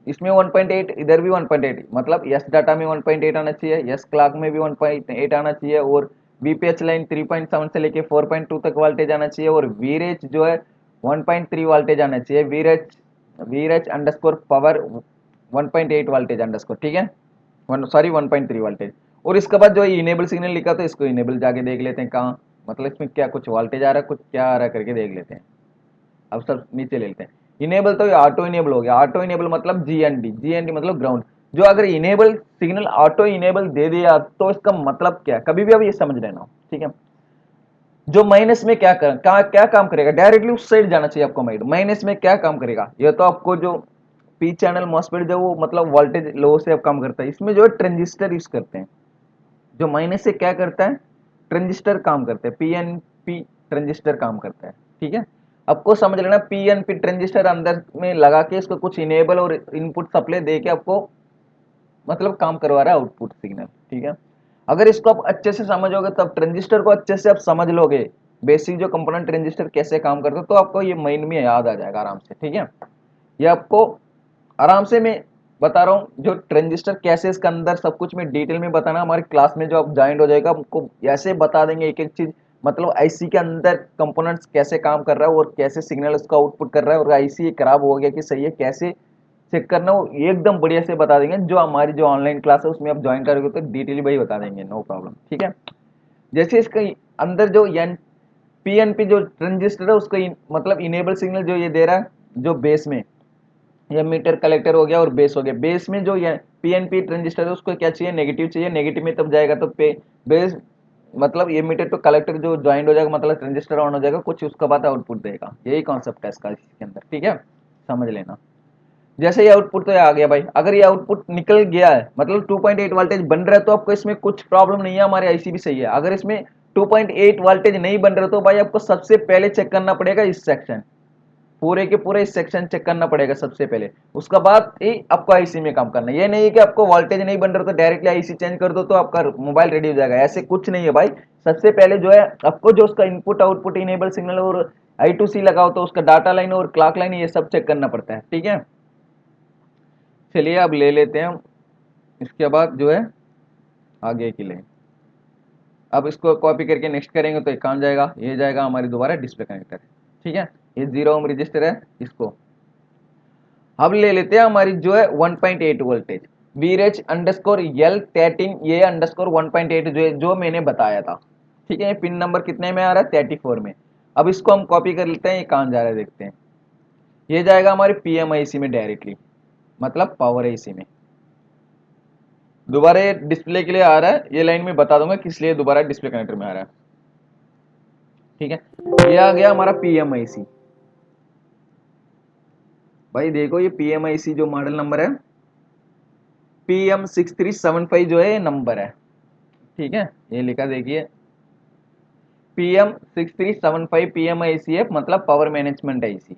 इसमें 1.8 इधर भी 1.8, मतलब एस डाटा में 1.8 आना चाहिए, एस क्लॉक में भी 1.8 आना चाहिए और बीपीएच लाइन 3.7 से लेके 4.2 तक वोल्टेज आना चाहिए और वीरेज जो है 1.3 वोल्टेज आना चाहिए। वीरेज वीरेज अंडरस्कोर पावर 1.8 वोल्टेज अंडरस्कोर, ठीक है, 1.3 वोल्टेज। और इसके बाद जो इनेबल सिग्नल लिखा तो इसको इनेबल जाके देख लेते हैं कहाँ, मतलब इसमें क्या कुछ वोल्टेज आ रहा है, कुछ क्या आ रहा है करके देख लेते हैं। अब सब नीचे ले लेते हैं। इनेबल तो ऑटो इनेबल हो गया, ऑटो इनेबल मतलब जीएनडी, जीएनडी मतलब ग्राउंड। जो अगर इनेबल सिग्नल ऑटो इनेबल दे दिया तो इसका मतलब क्या है, कभी भी अब ये समझ लेना, ठीक है। जो माइनस में क्या कर क्या काम करेगा, डायरेक्टली उस साइड जाना चाहिए आपको। माइनस में क्या काम करेगा, ये तो आपको जो पी चैनल मॉसफेट जो वो मतलब वोल्टेज लो से अब काम करता है, इसमें जो है ट्रांजिस्टर यूज करते हैं। जो माइनस से क्या करता है, ट्रांजिस्टर काम करते हैं, पीएनपी ट्रांजिस्टर काम करता है, ठीक है। आपको समझ लेना, पीएनपी ट्रांजिस्टर अंदर में लगा के इसको कुछ इनेबल और इनपुट सप्लाई दे के आपको मतलब काम करवा रहा है आउटपुट सिग्नल, ठीक है। अगर इसको आप अच्छे से समझोगे तब ट्रांजिस्टर को अच्छे से आप समझ लोगे, बेसिक जो कंपोनेंट ट्रांजिस्टर कैसे काम करते हैं, तो आपको ये माइंड में याद आ जाएगा आराम से, ठीक है। ये आपको आराम से मैं बता रहा हूँ, जो ट्रांजिस्टर कैसे इसके अंदर सब कुछ में डिटेल में बताना, हमारी क्लास में जो आप ज्वाइंट हो जाएगा आपको ऐसे बता देंगे एक एक चीज, मतलब आईसी के अंदर कंपोनेंट्स कैसे काम कर रहा है और कैसे सिग्नल उसका आउटपुट कर रहा है, और आईसी खराब हो गया कि सही है कैसे चेक करना, वो एकदम बढ़िया से बता देंगे। जो हमारी जो ऑनलाइन क्लास है उसमें आप ज्वाइन करोगे तो डिटेल भाई बता देंगे, नो प्रॉब्लम, ठीक है। जैसे इसका अंदर जो एन पीएनपी जो ट्रांजिस्टर है उसका मतलब इनेबल सिग्नल जो ये दे रहा है, जो बेस में ये मीटर कलेक्टर हो गया और बेस हो गया। बेस में जो ये पीएनपी ट्रांजिस्टर है उसको क्या चाहिए, नेगेटिव चाहिए, नेगेटिव में तब जाएगा तो बेस मतलब ये मीटर तो कलेक्टर जो ज्वाइंट हो जाएगा, मतलब ट्रांजिस्टर ऑन हो जाएगा, कुछ उसका बाद आउटपुट देगा। यही कॉन्सेप्ट है इसका इसके अंदर, ठीक है, समझ लेना। जैसे ये आउटपुट तो ये आ गया भाई, अगर ये आउटपुट निकल गया है मतलब 2.8 वोल्टेज बन रहा है तो आपको इसमें कुछ प्रॉब्लम नहीं है, हमारे आईसी भी सही है। अगर इसमें 2.8 वोल्टेज नहीं बन रहा तो भाई आपको सबसे पहले चेक करना पड़ेगा इस सेक्शन, पूरे के पूरे इस सेक्शन चेक करना पड़ेगा सबसे पहले, उसका बाद ही आपको आईसी में काम करना है। ये नहीं है कि आपको वोल्टेज नहीं बन रहा तो डायरेक्टली आईसी चेंज कर दो तो आपका मोबाइल रेडी हो जाएगा, ऐसे कुछ नहीं है भाई। सबसे पहले जो है आपको जो उसका इनपुट आउटपुट इनेबल सिग्नल और I2C लगाओ तो उसका डाटा लाइन और क्लॉक लाइन ये सब चेक करना पड़ता है, ठीक है। चलिए अब ले लेते हैं हम इसके बाद जो है आगे के लिए। अब इसको कॉपी करके नेक्स्ट करेंगे तो ये कहाँ जाएगा, ये जाएगा हमारी दोबारा डिस्प्ले कनेक्टर, ठीक है। ये 0 ओम रजिस्टर है, इसको अब ले लेते हैं हमारी जो है 1.8 वोल्टेज वीरेज अंडरस्कोर एल 13 ये अंडरस्कोर 1.8 जो मैंने बताया था, ठीक है। ये पिन नंबर कितने में आ रहा है, 34 में। अब इसको हम कॉपी कर लेते हैं, ये कहाँ जा रहा है देखते हैं। ये जाएगा हमारे पीएमआईसी में डायरेक्टली, मतलब पावर आईसी में। दोबारा ये डिस्प्ले के लिए आ रहा है, ये लाइन में बता दूंगा किस लिए दोबारा डिस्प्ले कनेक्टर में आ रहा है, ठीक है। ये आ गया हमारा पीएमआईसी। भाई देखो ये पीएमआईसी जो मॉडल नंबर है PM6375 जो है ये नंबर है, ठीक है। ये लिखा देखिए PM6375 PMICF मतलब पावर मैनेजमेंट आईसी।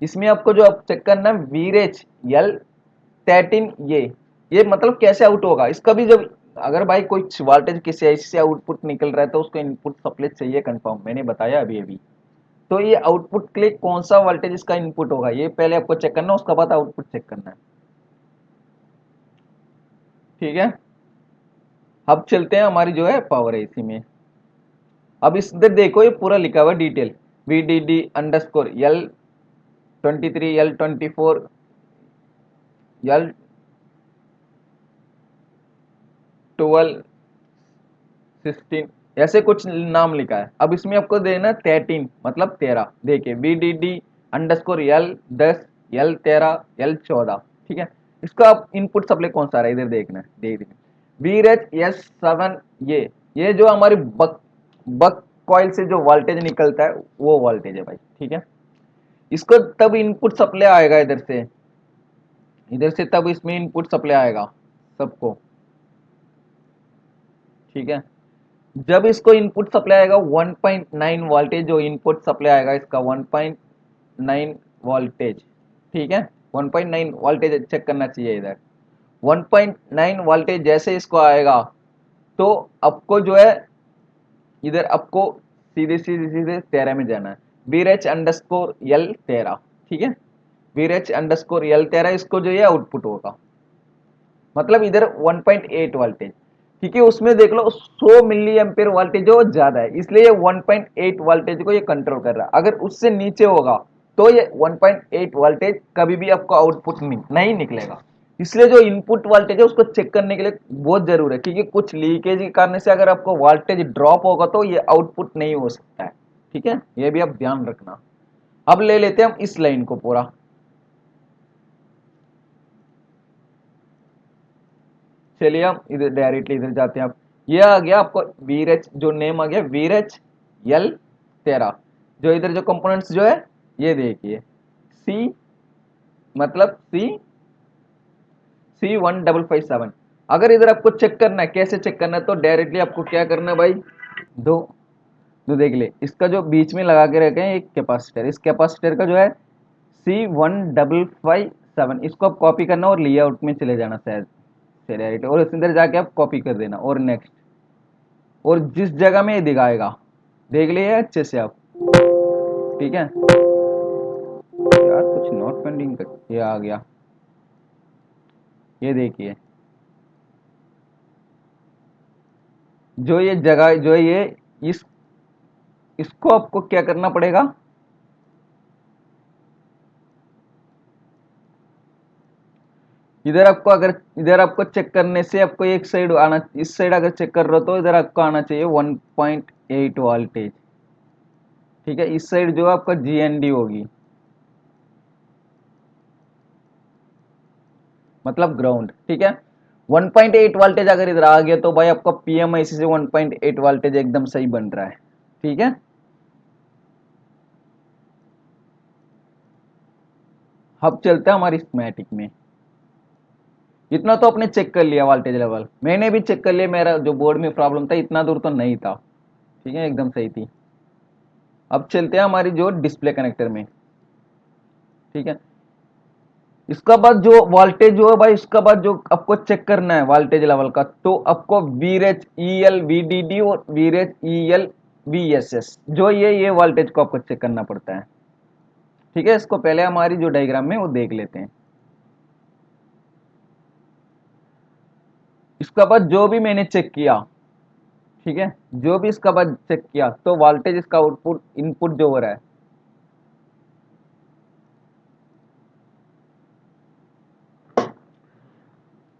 इसमें आपको जो आप चेक करना है वीरेज L13 ये मतलब कैसे आउट होगा इसका भी। जब अगर भाई कोई वोल्टेज किसी आईसी से आउटपुट निकल रहा है तो उसको इनपुट सप्लाई चाहिए कंफर्म, मैंने बताया अभी अभी। तो ये आउटपुट के लिए कौन सा वोल्टेज इसका इनपुट होगा ये पहले आपको चेक करना, उसका बाद आउटपुट चेक करना है, ठीक है। अब चलते हैं हमारी जो है पावर एसी में। अब इस इधर देखो ये पूरा लिखा हुआ डिटेल VDD_L23 L24 L12 16 ऐसे कुछ नाम लिखा है। अब इसमें आपको देना 13 मतलब 13, देखिए VDD_L10 L13 ठीक है। इसका आप इनपुट सप्लाई कौन सा आ रहा है इधर देखना है, देख VRH S7 ये जो हमारी बक बक कॉइल से जो वोल्टेज निकलता है वो वोल्टेज है भाई, ठीक है। इसको तब इनपुट सप्लाई आएगा इधर से तब इसमें इनपुट सप्लाई आएगा सबको, ठीक है। जब इसको इनपुट सप्लाई आएगा 1.9 वोल्टेज जो इनपुट सप्लाई आएगा इसका 1.9 वोल्टेज, ठीक है। 1.9 वोल्टेज चेक करना चाहिए इधर। 1.9 वोल्टेज जैसे इसको आएगा तो आपको जो है इधर आपको सीधे सीधे सीधे 13 में जाना है, VRH_L13, ठीक है। VRH_L13 इसको जो है आउटपुट होगा, मतलब इधर 1.8 वोल्टेज, ठीक है। उसमें देख लो 100 मिली एम्पेयर वोल्टेज जो ज्यादा है, इसलिए ये 1.8 वोल्टेज को ये कंट्रोल कर रहा है। अगर उससे नीचे होगा तो ये 1.8 वोल्टेज कभी भी आपको आउटपुट नहीं निकलेगा। इसलिए जो इनपुट वोल्टेज है उसको चेक करने के लिए बहुत जरूरी है, क्योंकि कुछ लीकेज के कारण से अगर आपको वोल्टेज ड्रॉप होगा तो ये आउटपुट नहीं हो सकता है। ठीक है, ये भी आप ध्यान रखना। अब ले लेते हैं हम इस लाइन को पूरा। चलिए हम इधर डायरेक्टली इधर जाते हैं। आप ये आ गया आपको वीरेच, जो नेम आ गया वीरेच L13। जो इधर जो कंपोनेंट्स जो है ये देखिए, सी मतलब C1557। अगर इधर आपको चेक करना है, कैसे चेक करना है, तो डायरेक्टली आपको क्या करना है भाई, दो दो देख ले, इसका जो बीच में लगा के रखे हैं एक कैपेसिटर, इस कैपेसिटर का जो है C1557, इसको आप कॉपी करना और लेआउट में चले जाना शायद से डायरेक्ट, और इस अंदर जाके आप कॉपी कर देना और नेक्स्ट, और जिस जगह में ये दिखाएगा देख लिए अच्छे से आप। ठीक है यार, कुछ नोट पेंडिंग कर, ये आ गया, ये देखिए जो ये जगह जो है ये इस इसको आपको क्या करना पड़ेगा, इधर आपको, अगर इधर आपको चेक करने से आपको एक साइड आना, इस साइड अगर चेक कर रहे हो तो इधर आपको आना चाहिए 1.8 वोल्टेज। ठीक है, इस साइड जो आपका GND होगी, मतलब ग्राउंड। ठीक है, 1.8 वोल्टेज अगर इधर आ गया तो भाई आपका PMIC से 1.8 वोल्टेज एकदम सही बन रहा है। ठीक है, अब चलते हैं हमारी स्कीमेटिक में। इतना तो आपने चेक कर लिया वोल्टेज लेवल, मैंने भी चेक कर लिया, मेरा जो बोर्ड में प्रॉब्लम था इतना दूर तो नहीं था। ठीक है, एकदम सही थी। अब चलते हैं हमारी जो डिस्प्ले कनेक्टर में। ठीक है, इसका बाद जो वोल्टेज जो है भाई, इसका बाद जो आपको चेक करना है वोल्टेज लेवल का, तो आपको वीरेच EL VDD और वीरेच EL VSS, जो ये वोल्टेज को आपको चेक करना पड़ता है। ठीक है, इसको पहले हमारी जो डायग्राम में वो देख लेते हैं। इसका बाद जो भी मैंने चेक किया, ठीक है, जो भी इसका बाद चेक किया, तो वोल्टेज इसका आउटपुट इनपुट जो हो रहा है,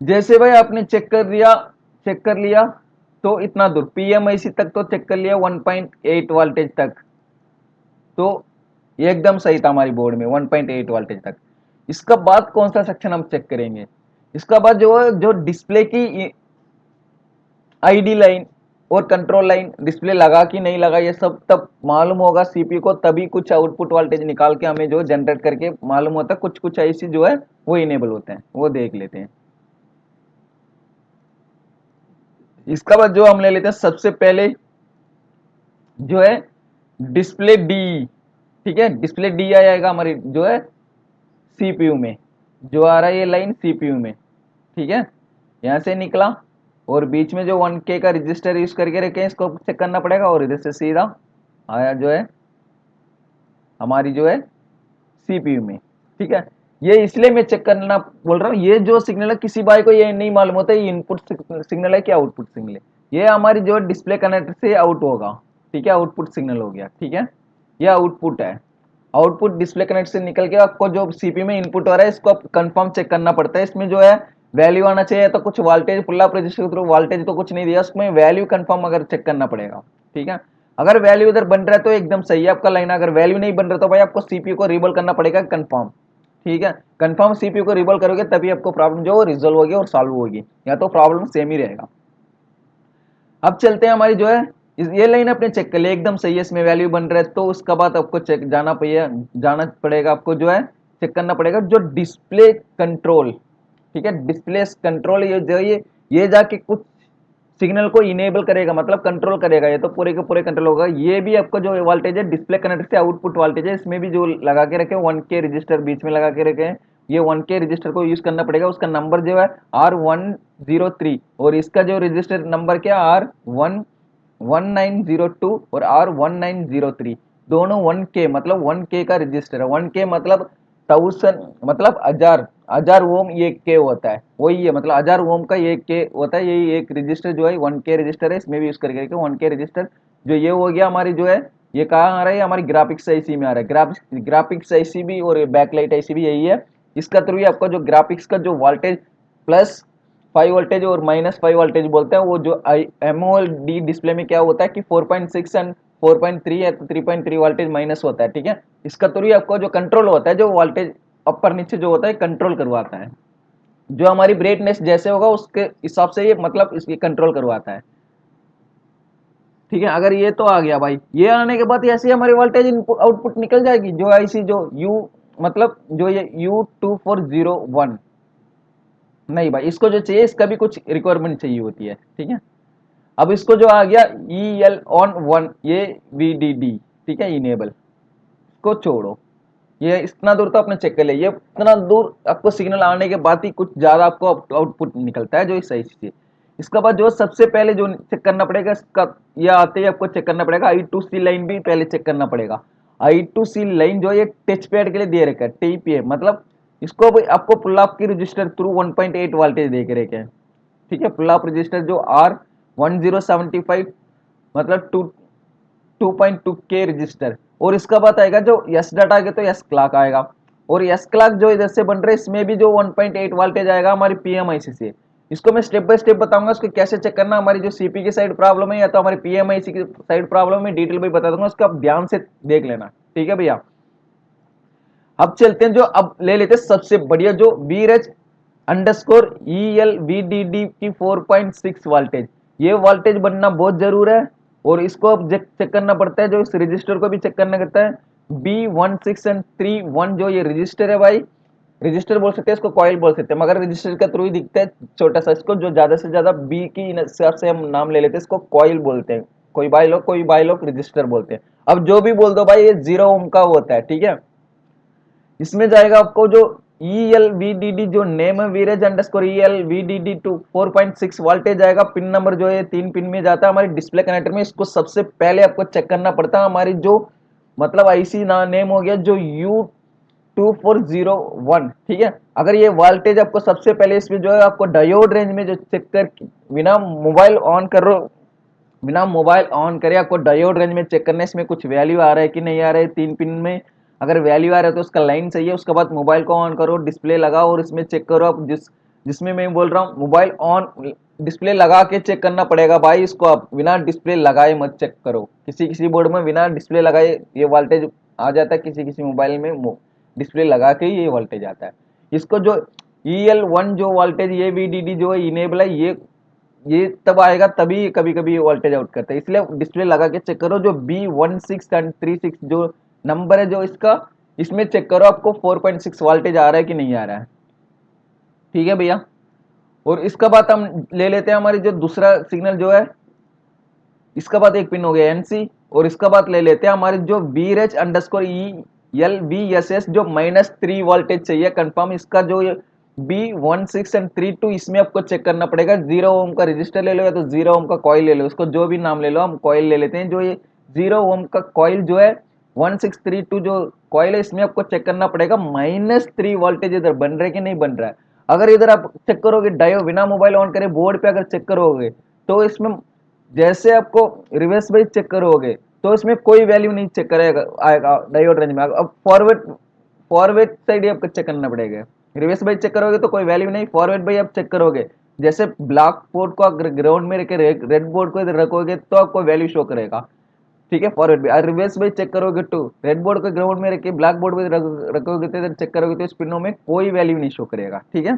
जैसे भाई आपने चेक कर लिया तो इतना दूर PMIC तक तो चेक कर लिया 1.8 वोल्टेज तक, तो ये एकदम सही था हमारी बोर्ड में 1.8 वोल्टेज तक। इसका बाद कौन सा सेक्शन हम चेक करेंगे, इसका बाद जो डिस्प्ले की ID लाइन और कंट्रोल लाइन डिस्प्ले लगा कि नहीं लगा, ये सब तब मालूम होगा CPU को, तभी कुछ आउटपुट वोल्टेज निकाल के हमें जो जनरेट करके मालूम होता है, कुछ कुछ ऐसी जो है वो इनेबल होते हैं, वो देख लेते हैं। इसका बाद जो हम ले लेते हैं सबसे पहले जो है डिस्प्ले डी। ठीक है, डिस्प्ले डी आएगा हमारी जो है CPU में, जो आ रहा है ये लाइन CPU में। ठीक है, यहां से निकला और बीच में जो 1K का रजिस्टर यूज करके रखे हैं, इसको चेक करना पड़ेगा, और इधर से सीधा आया जो है हमारी जो है CPU में। ठीक है, ये इसलिए मैं चेक करना बोल रहा हूँ, ये जो सिग्नल है किसी भाई को ये नहीं मालूम होता ये इनपुट सिग्नल है कि आउटपुट सिग्नल है, ये हमारी जो डिस्प्ले कनेक्टर से आउट होगा। ठीक है, आउटपुट सिग्नल हो गया। ठीक है, ये आउटपुट है, आउटपुट डिस्प्ले कनेक्ट से निकल के आपको जो CPU में इनपुट हो रहा है, इसको आप कंफर्म चेक करना पड़ता है। इसमें जो है वैल्यू आना चाहिए, तो कुछ वोल्टेज पुल अप रजिस्टर के थ्रू वोल्टेज तो कुछ नहीं दिया, उसमें वैल्यू कंफर्म अगर चेक करना पड़ेगा। ठीक है, अगर वैल्यू इधर बन रहा है तो एकदम सही है आपका लाइन, अगर वैल्यू नहीं बन रहा तो भाई आपको CPU को रिबल करना पड़ेगा कंफर्म। ठीक है, कंफर्म CPU को रिबल करोगे तभी आपको प्रॉब्लम जो रिजोल्व होगी और सॉल्व होगी, या तो प्रॉब्लम सेम ही रहेगा। अब चलते हैं हमारी जो है ये लाइन अपने चेक कर लिया एकदम सही है, इसमें वैल्यू बन रहा है, तो उसका बाद आपको चेक जाना पड़ेगा आपको जो है चेक करना पड़ेगा जो डिस्प्ले कंट्रोल। ठीक है, डिस्प्ले कंट्रोल ये जो ये जाके कुछ सिग्नल को इनेबल करेगा, मतलब कंट्रोल करेगा, ये तो पूरे के पूरे कंट्रोल होगा। ये भी आपको जो वोल्टेज है डिस्प्ले कनेक्टर से आउटपुट वोल्टेज है, इसमें भी जो लगा के रखे 1K रजिस्टर बीच में लगा के रखे हैं, ये 1K रजिस्टर को यूज करना पड़ेगा। उसका नंबर जो है R103, और इसका जो रजिस्टर नंबर क्या R1902 और R1903, दोनों 1K मतलब 1K का रजिस्टर है। 1K मतलब 1000 मतलब हजार ओम ये के होता है, वही है, मतलब 1000 ओम का ये के होता है। यही एक रजिस्टर जो है 1K रजिस्टर है, इसमें भी यूज करके 1K रजिस्टर जो ये हो गया हमारी जो है ये कहाँ आ रहा है, हमारी ग्राफिक्स आईसी में आ रहा है। ग्राफिक्स आईसी भी और बैकलाइट आईसी भी यही है। इसका थ्रू ही आपका जो ग्राफिक्स का जो वोल्टेज प्लस 5 वोल्टेज और -5 वोल्टेज बोलते हैं, वो जो एमओएलडी डिस्प्ले में क्या होता है कि 4.6 एंड 4.3 है तो 3.3 वोल्टेज माइनस होता है, ठीक है। इसका थ्रू ही आपको जो कंट्रोल होता है, जो वोल्टेज अपर नीचे जो होता है कंट्रोल करवाता है। जो हमारी ब्राइटनेस जैसे होगा उसके हिसाब से ये मतलब इसकी कंट्रोल करवाता है, ठीक है। अगर ये तो आ गया भाई, ये आने के बाद ऐसे हमारी वोल्टेज इनपुट आउटपुट निकल जाएगी, जो आईसी जो यू मतलब जो ये U2401, नहीं भाई इसको जो चाहिए इसका भी कुछ रिक्वायरमेंट चाहिए होती है, ठीक है। अब इसको जो आ गया EL on 1, ये VDD, ठीक है, इनेबल को छोड़ो। ये इतना दूर तो आपने चेक कर लिया, ये इतना दूर आपको सिग्नल आने के बाद ही कुछ ज्यादा आपको आउटपुट निकलता है, जो इस सही चीज। इसके बाद जो सबसे पहले जो चेक करना पड़ेगा इसका, ये आते ही आपको चेक करना पड़ेगा I2C लाइन भी पहले चेक करना पड़ेगा। I2C लाइन जो ये टच पैड के लिए दे रखा है, TPA मतलब इसको भी आपको पुल अप की रजिस्टर थ्रू 1.8 वोल्टेज दे के रखे हैं, ठीक है। पुल अप रजिस्टर जो R1075 मतलब 2.2K रजिस्टर। और इसका बात आएगा जो यस डाटा आएगा तो यस क्लॉक आएगा। और यस क्लॉक जो इधर से बन रहा है इसमें भी जो 1.8 वोल्टेज आएगा हमारी PMIC से। इसको मैं स्टेप बाय स्टेप बताऊंगा, उसको कैसे चेक करना, हमारी जो सीपी की साइड प्रॉब्लम है या तो हमारी PMIC की साइड प्रॉब्लम है, डिटेल में बता दूंगा, उसको आप ध्यान से देख लेना, ठीक है भैया। अब चलते हैं, जो अब ले लेते हैं सबसे बढ़िया जो VRH_ELVDD की 4.6 वोल्टेज। ये वोल्टेज बनना बहुत जरूर है, और इसको अब चेक करना पड़ता है, जो इस रजिस्टर को भी चेक करना करता है। B1631 जो ये रजिस्टर है भाई, रजिस्टर बोल सकते हैं इसको, कॉइल बोल सकते हैं, मगर रजिस्टर का थ्रू ही दिखता है छोटा सा। इसको जो ज्यादा से ज्यादा बी की हिसाब से हम नाम ले लेते हैं, इसको कॉइल बोलते हैं। कोई बाई लोग रजिस्टर बोलते हैं। अब जो भी बोल दो भाई, ये 0 ओम का होता है, ठीक है। इसमें जाएगा आपको जो ELVDD जो नेम है, वीरेज अंडरस्कोर ELVDD टू 4.6 वोल्टेज आएगा। पिन नंबर जो है 3 पिन में जाता है हमारे डिस्प्ले कनेक्टर में। इसको सबसे पहले आपको चेक करना पड़ता है, हमारी जो मतलब आईसी ना नेम हो गया जो U2401, ठीक है। अगर ये वोल्टेज आपको सबसे पहले इसमें जो है आपको डायोड रेंज में जो चेक कर, बिना मोबाइल ऑन करो, बिना मोबाइल ऑन करे आपको डायोड रेंज में चेक करना है इसमें कुछ वैल्यू आ रहा है कि नहीं आ रहा है। 3 पिन में अगर वैल्यू आ रहा है तो उसका लाइन सही है। उसके बाद मोबाइल को ऑन करो, डिस्प्ले लगाओ और इसमें चेक करो। आप जिसमें मैं बोल रहा हूँ मोबाइल ऑन डिस्प्ले लगा के चेक करना पड़ेगा भाई। इसको आप बिना डिस्प्ले लगाए मत चेक करो। किसी किसी बोर्ड में बिना डिस्प्ले लगाए ये वोल्टेज आ जाता है, किसी किसी मोबाइल में डिस्प्ले लगा के ही ये वोल्टेज आता है। इसको जो EL1 जो वोल्टेज ये VDD जो है इनेबल है, ये तब आएगा तभी कभी कभी वोल्टेज आउट करता है, इसलिए डिस्प्ले लगा के चेक करो। जो B1636 जो नंबर है जो इसका, इसमें चेक करो आपको 4.6 वोल्टेज आ रहा है कि नहीं आ रहा है, ठीक है भैया। और इसका बाद हम ले लेते हैं हमारी जो दूसरा सिग्नल जो है, इसका बाद एक पिन हो गया NC। और इसका बाद ले लेते हैं हमारे जो VRH_ELVSS जो -3 वोल्टेज चाहिए कंफर्म। इसका जो B1632 इसमें आपको चेक करना पड़ेगा। 0 ओम का रजिस्टर ले लो या तो 0 ओम का कॉइल ले लो, उसको जो भी नाम ले लो, हम कॉइल ले लेते हैं। जो ये 0 ओम का कॉइल जो है 1632 जो कॉइल है, इसमें आपको चेक करना पड़ेगा -3 वोल्टेज इधर बन रहा है कि नहीं बन रहा है। अगर इधर आप चेक करोगे डायो बिना मोबाइल ऑन करे बोर्ड पे अगर चेक करोगे तो इसमें जैसे आपको रिवर्स वाइज चेक करोगे तो इसमें कोई वैल्यू नहीं चेक करेगा आएगा डायोड रेंज में। अब फॉरवर्ड फॉरवर्ड साइड आपको चेक करना पड़ेगा। रिवर्स बाई चेक करोगे तो कोई वैल्यू नहीं, फॉरवर्ड बाई आप चेक करोगे। जैसे ब्लैक बोर्ड को अगर ग्राउंड में रखे रेड बोर्ड को इधर रखोगे तो आपको वैल्यू शो करेगा, ठीक है। Forward by reverse by check करोगे तो रेड बोर्ड को ग्राउंड में रखे ब्लैक बोर्ड पे रखोगे तो इधर चेक करोगे तो इस पिनों में कोई वैल्यू नहीं शो करेगा, ठीक है।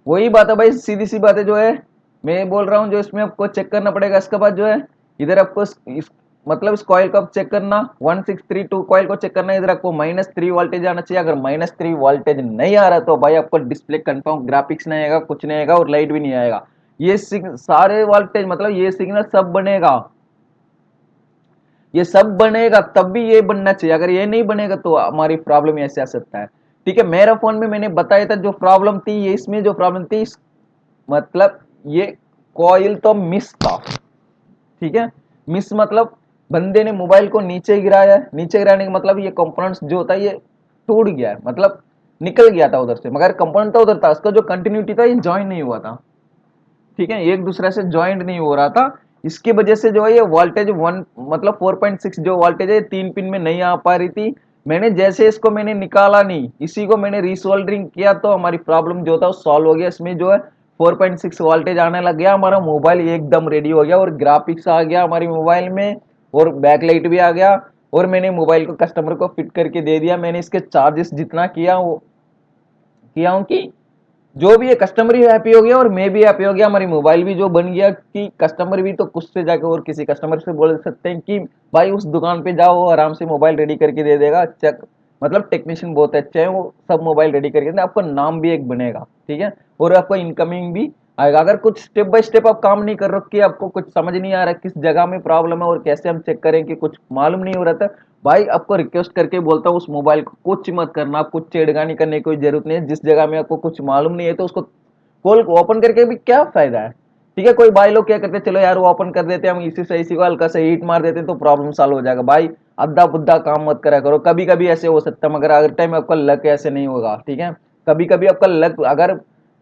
वही बात है भाई, सीधी सी बात है जो है मैं बोल रहा हूँ, जो इसमें आपको चेक करना पड़ेगा। इसके बाद जो है इधर आपको मतलब इस कॉइल को चेक करना 1632 कॉइल को चेक करना, इधर आपको -3 वोल्टेज आना चाहिए। अगर -3 वोल्टेज नहीं आ रहा तो भाई आपको डिस्प्ले कंफर्म ग्राफिक्स नहीं आएगा, कुछ नहीं आएगा और लाइट भी नहीं आएगा। ये सारे वोल्टेज मतलब ये सिग्नल सब बनेगा, ये सब बनेगा तब भी ये बनना चाहिए। अगर ये नहीं बनेगा तो हमारी प्रॉब्लम ऐसे आ सकता है, ठीक है। मेरा फोन में मैंने बताया था जो प्रॉब्लम थी, ये इसमें जो प्रॉब्लम थी मतलब ये कॉइल तो मिस था, ठीक है। मिस मतलब बंदे ने मोबाइल को नीचे गिराया है, नीचे गिराने का मतलब ये कंपोनेंट्स जो होता है ये टूट गया है, मतलब निकल गया था उधर से, मगर कंपोनेंट तो उधर था, उसका जो कंटिन्यूटी था ये ज्वाइन नहीं हुआ था, ठीक है। एक दूसरे से ज्वाइंट नहीं हो रहा था, इसकी वजह से जो है ये वोल्टेज वन मतलब 4.6 जो वोल्टेज है 3 पिन में नहीं आ पा रही थी। मैंने जैसे इसको मैंने निकाला नहीं, इसी को मैंने रीसोल्डरिंग किया तो हमारी प्रॉब्लम जो था वो सॉल्व हो गया। इसमें जो है 4.6 वोल्टेज आने लग गया, हमारा मोबाइल एकदम रेडी हो गया और ग्राफिक्स आ गया हमारी मोबाइल में और बैकलाइट भी आ गया। और मैंने मोबाइल को कस्टमर को फिट करके दे दिया। मैंने इसके चार्जेस जितना किया वो किया हूँ कि जो भी है कस्टमर भी हैप्पी हो गया और मैं भी हैप्पी हो गया। हमारी मोबाइल भी जो बन गया कि कस्टमर भी तो कुछ से जाके और किसी कस्टमर से बोल सकते हैं कि भाई उस दुकान पे जाओ, वो आराम से मोबाइल रेडी करके दे देगा। चेक मतलब टेक्नीशियन बहुत अच्छे हैं, वो सब मोबाइल रेडी करके दे, आपका नाम भी एक बनेगा, ठीक है, और आपका इनकमिंग भी आएगा। अगर कुछ स्टेप बाय स्टेप आप काम नहीं कर रखे, आपको कुछ समझ नहीं आ रहा किस जगह में प्रॉब्लम है और कैसे हम चेक करें कि कुछ मालूम नहीं हो रहा था, भाई आपको रिक्वेस्ट करके बोलता हूँ उस मोबाइल को कुछ मत करना, आप कुछ छेड़खानी करने की कोई जरूरत नहीं है। जिस जगह में आपको कुछ मालूम नहीं है तो उसको कॉल ओपन करके भी क्या फायदा है, ठीक है। कोई भाई लोग क्या करते हैं, चलो यार वो ओपन कर देते हैं, हम इसी से इसी को हल्का से हीट मार देते हैं तो प्रॉब्लम सॉल्व हो जाएगा। भाई अद्धा बुद्धा काम मत करा करो, कभी कभी ऐसे हो सकता है मगर अगर टाइम आपका लक ऐसे नहीं होगा, ठीक है। कभी कभी आपका लक अगर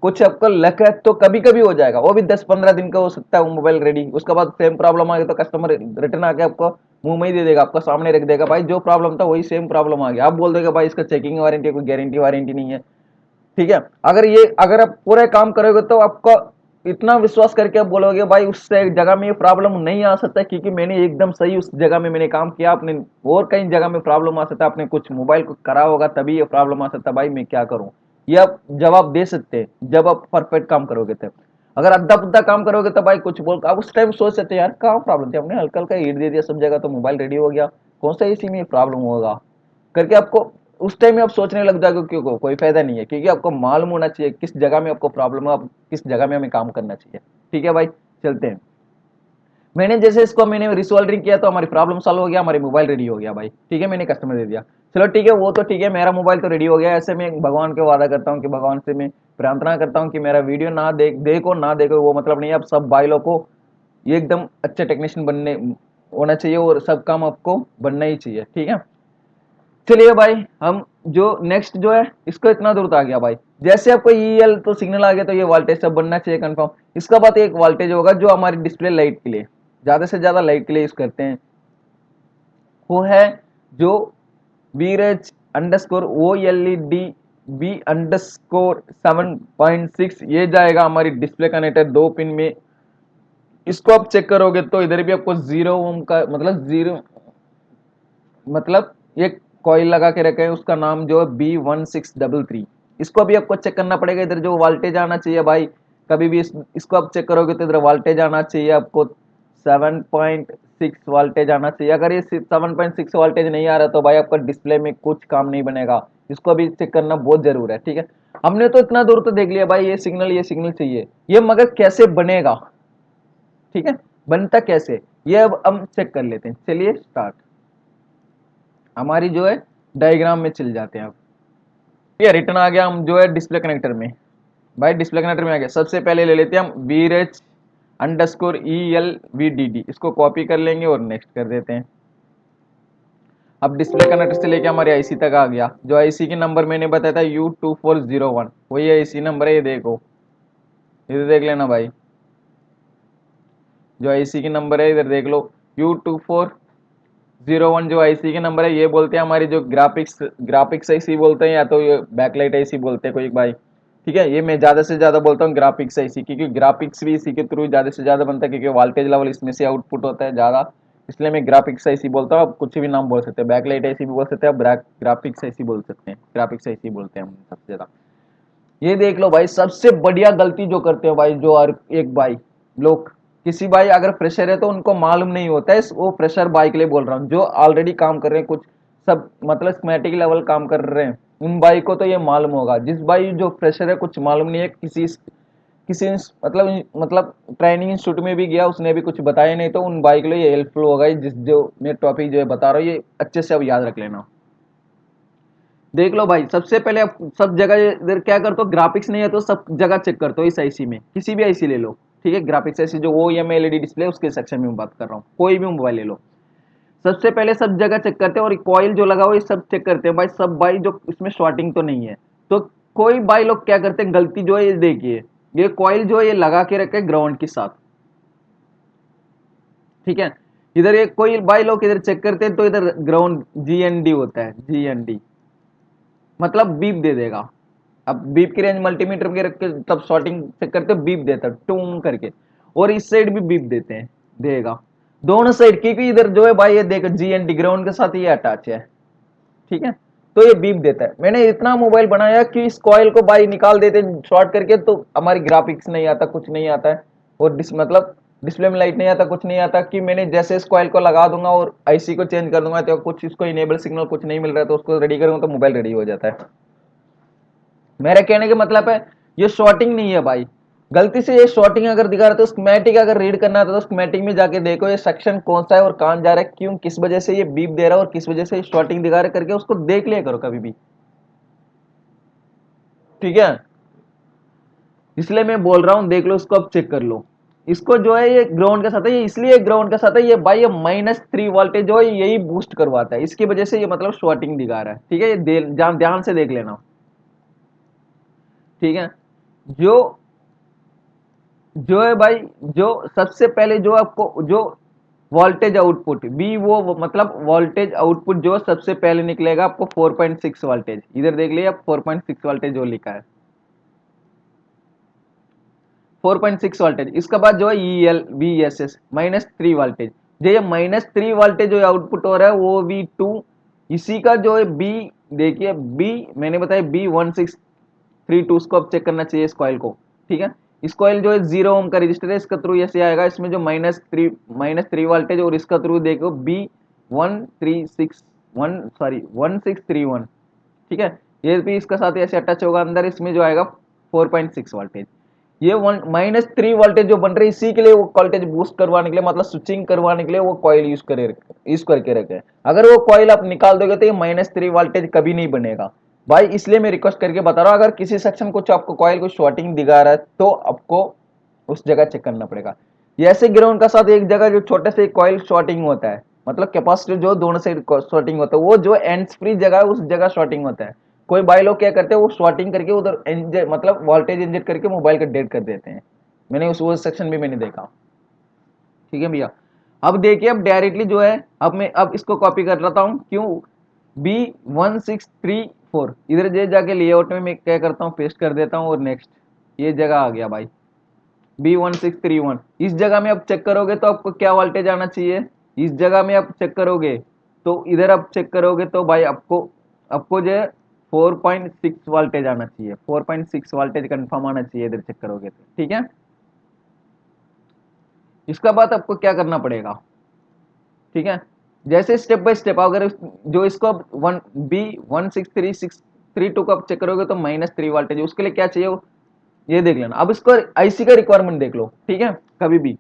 कुछ आपका लक है तो कभी कभी हो जाएगा, वो भी 10-15 दिन का हो सकता है वो मोबाइल रेडी। उसके बाद सेम प्रॉब्लम आ गई तो कस्टमर रिटर्न आके आपको मुंह में ही दे देगा, आपका सामने रख देगा, भाई जो प्रॉब्लम था वही सेम प्रॉब्लम आ गया। आप बोल देगा भाई इसका चेकिंग वारंटी कोई गारंटी वारंटी नहीं है, ठीक है। अगर आप पूरे काम करोगे तो आपका इतना विश्वास करके आप बोलोगे भाई उस जगह में ये प्रॉब्लम नहीं आ सकता क्योंकि मैंने एकदम सही उस जगह में मैंने काम किया। आपने और कई जगह में प्रॉब्लम आ सकता है, आपने कुछ मोबाइल को करा होगा तभी ये प्रॉब्लम आ सकता है, भाई मैं क्या करूं, ये आप जवाब दे सकते हैं जब आप परफेक्ट काम करोगे तब। अगर अद्धा पुद्धा काम करोगे तो भाई कुछ बोल आप उस टाइम सोच सकते हैं यार कहाँ प्रॉब्लम थी, हमने हल्का हल्का हीट दे दिया सब जगह तो मोबाइल रेडी हो गया, कौन सा इसी में प्रॉब्लम होगा करके आपको उस टाइम में आप सोचने लग जाओगे। क्यों कोई फायदा नहीं है, क्योंकि आपको मालूम होना चाहिए किस जगह में आपको प्रॉब्लम है, आप किस जगह में हमें काम करना चाहिए, ठीक है भाई। चलते हैं, मैंने जैसे इसको मैंने रिसोल्डरिंग किया तो हमारी प्रॉब्लम सॉल्व हो गया, हमारी मोबाइल रेडी हो गया भाई, ठीक है, मैंने कस्टमर दे दिया। चलो ठीक है, वो तो ठीक है, मेरा मोबाइल तो रेडी हो गया। ऐसे मैं भगवान के वादा करता हूँ कि भगवान से मैं प्रार्थना करता हूँ कि मेरा वीडियो ना देखो ना देखो वो मतलब नहीं, आप सब भाई लोग को ये एकदम अच्छे टेक्नीशियन बनने होना चाहिए और सब काम आपको बनना ही चाहिए, ठीक है। चलिए भाई, हम जो नेक्स्ट जो है इसको इतना दूर तो आ गया भाई। जैसे आपको ईएल तो सिग्नल आ गया तो ये वोल्टेज सब बनना चाहिए कंफर्म। इसका बाद एक वोल्टेज होगा जो हमारी डिस्प्ले लाइट के लिए ज्यादा से ज्यादा लाइट के लिए यूज करते हैं, वो है जो वीरेज underscore O L E D B underscore 7.6, ये जाएगा हमारी डिस्प्ले कनेक्टर 2 पिन में। इसको आप चेक करोगे तो इधर भी आपको 0 ओम का मतलब जीरो मतलब एक कॉइल लगा के रखे हैं, उसका नाम जो है B1633। इसको भी आपको चेक करना पड़ेगा, इधर जो वोल्टेज आना चाहिए भाई, कभी भी इसको आप चेक करोगे तो इधर वोल्टेज आना चाहिए आपको 7.6 वोल्टेज आना चाहिए। अगर ये 7.6 वोल्टेज नहीं आ रहा तो भाई आपका डिस्प्ले में कुछ काम नहीं बनेगा, इसको भी चेक करना बहुत जरूर है, ठीक है। हमने तो इतना दूर तो देख लिया भाई, ये सिग्नल चाहिए, ये मगर कैसे बनेगा, ठीक है, बनता कैसे ये अब हम चेक कर लेते हैं। चलिए स्टार्ट, हमारी जो है डायग्राम में चल जाते हैं। अब ये रिटर्न आ गया, हम जो है डिस्प्ले कनेक्टर में, भाई डिस्प्ले कनेक्टर में आ गया। सबसे पहले ले लेते हैं हम वीरेज अंडरस्कोर ELVDD, इसको कॉपी कर लेंगे और नेक्स्ट कर देते हैं। अब डिस्प्ले कनेक्टर से लेके हमारे आईसी तक आ गया। जो आईसी की नंबर मैंने बताया था U2401, वही आईसी नंबर है, ये देखो, इधर देख लेना भाई, जो आईसी की नंबर है इधर देख लो, U2401 जो आईसी के नंबर है। ये बोलते हैं हमारी जो ग्राफिक्स आईसी बोलते हैं, या तो ये बैकलाइट आईसी बोलते हैं कोई भाई, ठीक है। ये मैं ज्यादा से ज्यादा बोलता हूँ ग्राफिक्स आईसी, क्योंकि ग्राफिक्स भी इसी के थ्रू ज्यादा से ज्यादा बनता है, क्योंकि वोल्टेज लेवल इसमें से आउटपुट होता है ज्यादा, इसलिए मैं ग्राफिक्स आईसी बोलता हूँ। आप कुछ भी नाम बोल सकते हैं, बैकलाइट आईसी भी बोल सकते हैं, आप ग्राफिक्स आईसी बोल सकते हैं, ग्राफिक्स आईसी बोलते हैं हम सबसे ज्यादा। ये देख लो भाई, सबसे बढ़िया गलती जो करते हो भाई, जो हर एक भाई लोग, किसी भाई अगर फ्रेशर है तो उनको मालूम नहीं होता है, वो फ्रेशर भाई के लिए बोल रहा हूँ, जो ऑलरेडी काम कर रहे हैं कुछ सब मतलब स्कीमेटिक लेवल काम कर रहे हैं, उन भाई को तो ये मालूम होगा। जिस भाई जो फ्रेशर है कुछ मालूम नहीं है, किसी किसी मतलब ट्रेनिंग इंस्टीट्यूट में भी गया, उसने भी कुछ बताया नहीं, तो उन भाई के लिए ये हेल्पफुल होगा। जिस जो मैं टॉपिक जो है बता रहा हूँ ये अच्छे से अब याद रख लेना। देख लो भाई, सबसे पहले आप सब जगह इधर क्या करते हो, ग्राफिक्स नहीं है तो सब जगह चेक करते हो इस आईसी में, किसी भी आईसी ले लो, ठीक है। ग्राफिक्स आईसी जो OEM एलईडी डिस्प्ले उसके सेक्शन में बात कर रहा हूँ, कोई भी मोबाइल ले लो, सबसे पहले सब जगह चेक करते हैं और कॉइल जो लगा हुआ ये सब चेक करते हैं भाई, सब भाई जो इसमें शॉर्टिंग तो नहीं है। तो कोई भाई लोग क्या करते हैं, गलती जो है ये देखिए, ये कॉइल जो है ये लगा के रखे ग्राउंड के साथ, ठीक है। इधर एक कोई भाई लोग इधर चेक करते हैं तो इधर ग्राउंड GND होता है, GND मतलब बीप दे देगा। अब बीप की रेंज मल्टीमीटर के रख के तब शॉर्टिंग चेक करते बीप देता है टूम करके, और इस साइड भी बीप देते हैं, देगा दोनों साइड, क्योंकि इधर जो है भाई ये देखो GND ग्राउंड के साथ ये अटैच है। ठीक है, तो ये बीप देता है। मैंने इतना मोबाइल बनाया कि इस कॉइल को भाई निकाल देते शॉर्ट करके तो हमारी ग्राफिक्स नहीं आता, कुछ नहीं आता है, और मतलब डिस्प्ले में लाइट नहीं आता, कुछ नहीं आता, कि मैंने जैसे इस कॉइल को लगा दूंगा और आईसी को चेंज कर दूंगा तो कुछ इसको इनेबल सिग्नल कुछ नहीं मिल रहा है तो उसको रेडी करूंगा तो मोबाइल रेडी हो जाता है। मेरे कहने का मतलब है ये शॉर्टिंग नहीं है भाई। गलती से ये शॉर्टिंग अगर दिखा रहा है तो स्कीमेटिक अगर रीड करना है तो स्कीमेटिक में जाके देखो ये सेक्शन कौन सा है और कहां जा रहा है, क्यों किस वजह से ये बीप दे रहा है और किस वजह से शॉर्टिंग दिखा रहा है करके उसको देख लिया करो कभी भी। ठीक है, इसलिए मैं बोल रहा हूं देख लो उसको, अब चेक कर लो। इसको जो है ये ग्राउंड के साथ है, ये इसलिए ग्राउंड के साथ है ये भाई, ये -3 वोल्टेज जो है यही बूस्ट करवाता है, इसकी वजह से ये मतलब शॉर्टिंग दिखा रहा है। ठीक है, ये ध्यान से देख लेना। ठीक है, जो जो है भाई, जो सबसे पहले जो आपको जो वोल्टेज आउटपुट बी वो मतलब वोल्टेज आउटपुट जो सबसे पहले निकलेगा आपको 4.6 वोल्टेज, इधर देख लिया 4.6 वोल्टेज जो लिखा है 4.6 वोल्टेज। इसके बाद जो है ELVSS -3 वोल्टेज, जो ये -3 वोल्टेज जो आउटपुट हो रहा है वो V2, इसी का जो है बी, देखिए बी मैंने बताया B1632, उसको अब चेक करना चाहिए इस कॉइल को। ठीक है, इस कॉइल जो है 0 ओम का रजिस्टर है, इसका थ्रू ऐसे आएगा, इसमें जो -3 वोल्टेज और इसका थ्रू देखो B1631। ठीक है, ये भी इसका साथ ऐसे अटैच होगा अंदर, इसमें जो आएगा 4.6 वोल्टेज। ये -3 वोल्टेज जो बन रही है इसी के लिए वो वोल्टेज बूस्ट करवाने के लिए मतलब स्विचिंग करवाने के लिए वो कॉइल यूज करके रखे हैं। अगर वो कॉइल आप निकाल दोगे तो ये -3 वोल्टेज कभी नहीं बनेगा भाई। इसलिए मैं रिक्वेस्ट करके बता रहा हूँ, अगर किसी सेक्शन कुछ आपको कॉइल को शॉर्टिंग दिखा रहा है तो आपको उस जगह चेक करना पड़ेगा। ये ऐसे ग्राउंड का साथ एक जगह जो छोटे से कॉइल शॉर्टिंग होता है, मतलब कैपेसिटर जो दोनों साइड शॉर्टिंग होता है, वो जो एंड्स फ्री जगह है उस जगह शॉर्टिंग होता है। कोई भाई लोग क्या करते हैं वो शॉर्टिंग करके उधर मतलब वोल्टेज इंजेक्ट करके मोबाइल का डेड कर देते हैं। मैंने उस वो सेक्शन भी मैंने देखा। ठीक है भैया, अब देखिए अब डायरेक्टली जो है अब मैं अब इसको कॉपी कर लेता हूँ, क्यों B1634 इधर ये जाके लेआउट में मैं क्या करता हूँ पेस्ट कर देता हूँ और नेक्स्ट, ये जगह आ गया भाई B1631। इस जगह में आप चेक करोगे तो आपको क्या वोल्टेज आना चाहिए, इस जगह में आप चेक करोगे तो इधर आप चेक करोगे तो भाई आपको आपको जो है 4.6 वोल्टेज आना चाहिए, 4.6 वोल्टेज कंफर्म आना चाहिए इधर चेक करोगे तो। ठीक है, इसका बाद आपको क्या करना पड़ेगा। ठीक है, जैसे स्टेप बाय स्टेप अगर जो इसको वन B163632 को आप चेक करोगे तो -3 वोल्टेज, उसके लिए क्या चाहिए ये देख लेना। अब इसको आईसी का रिक्वायरमेंट देख लो। ठीक है, कभी भी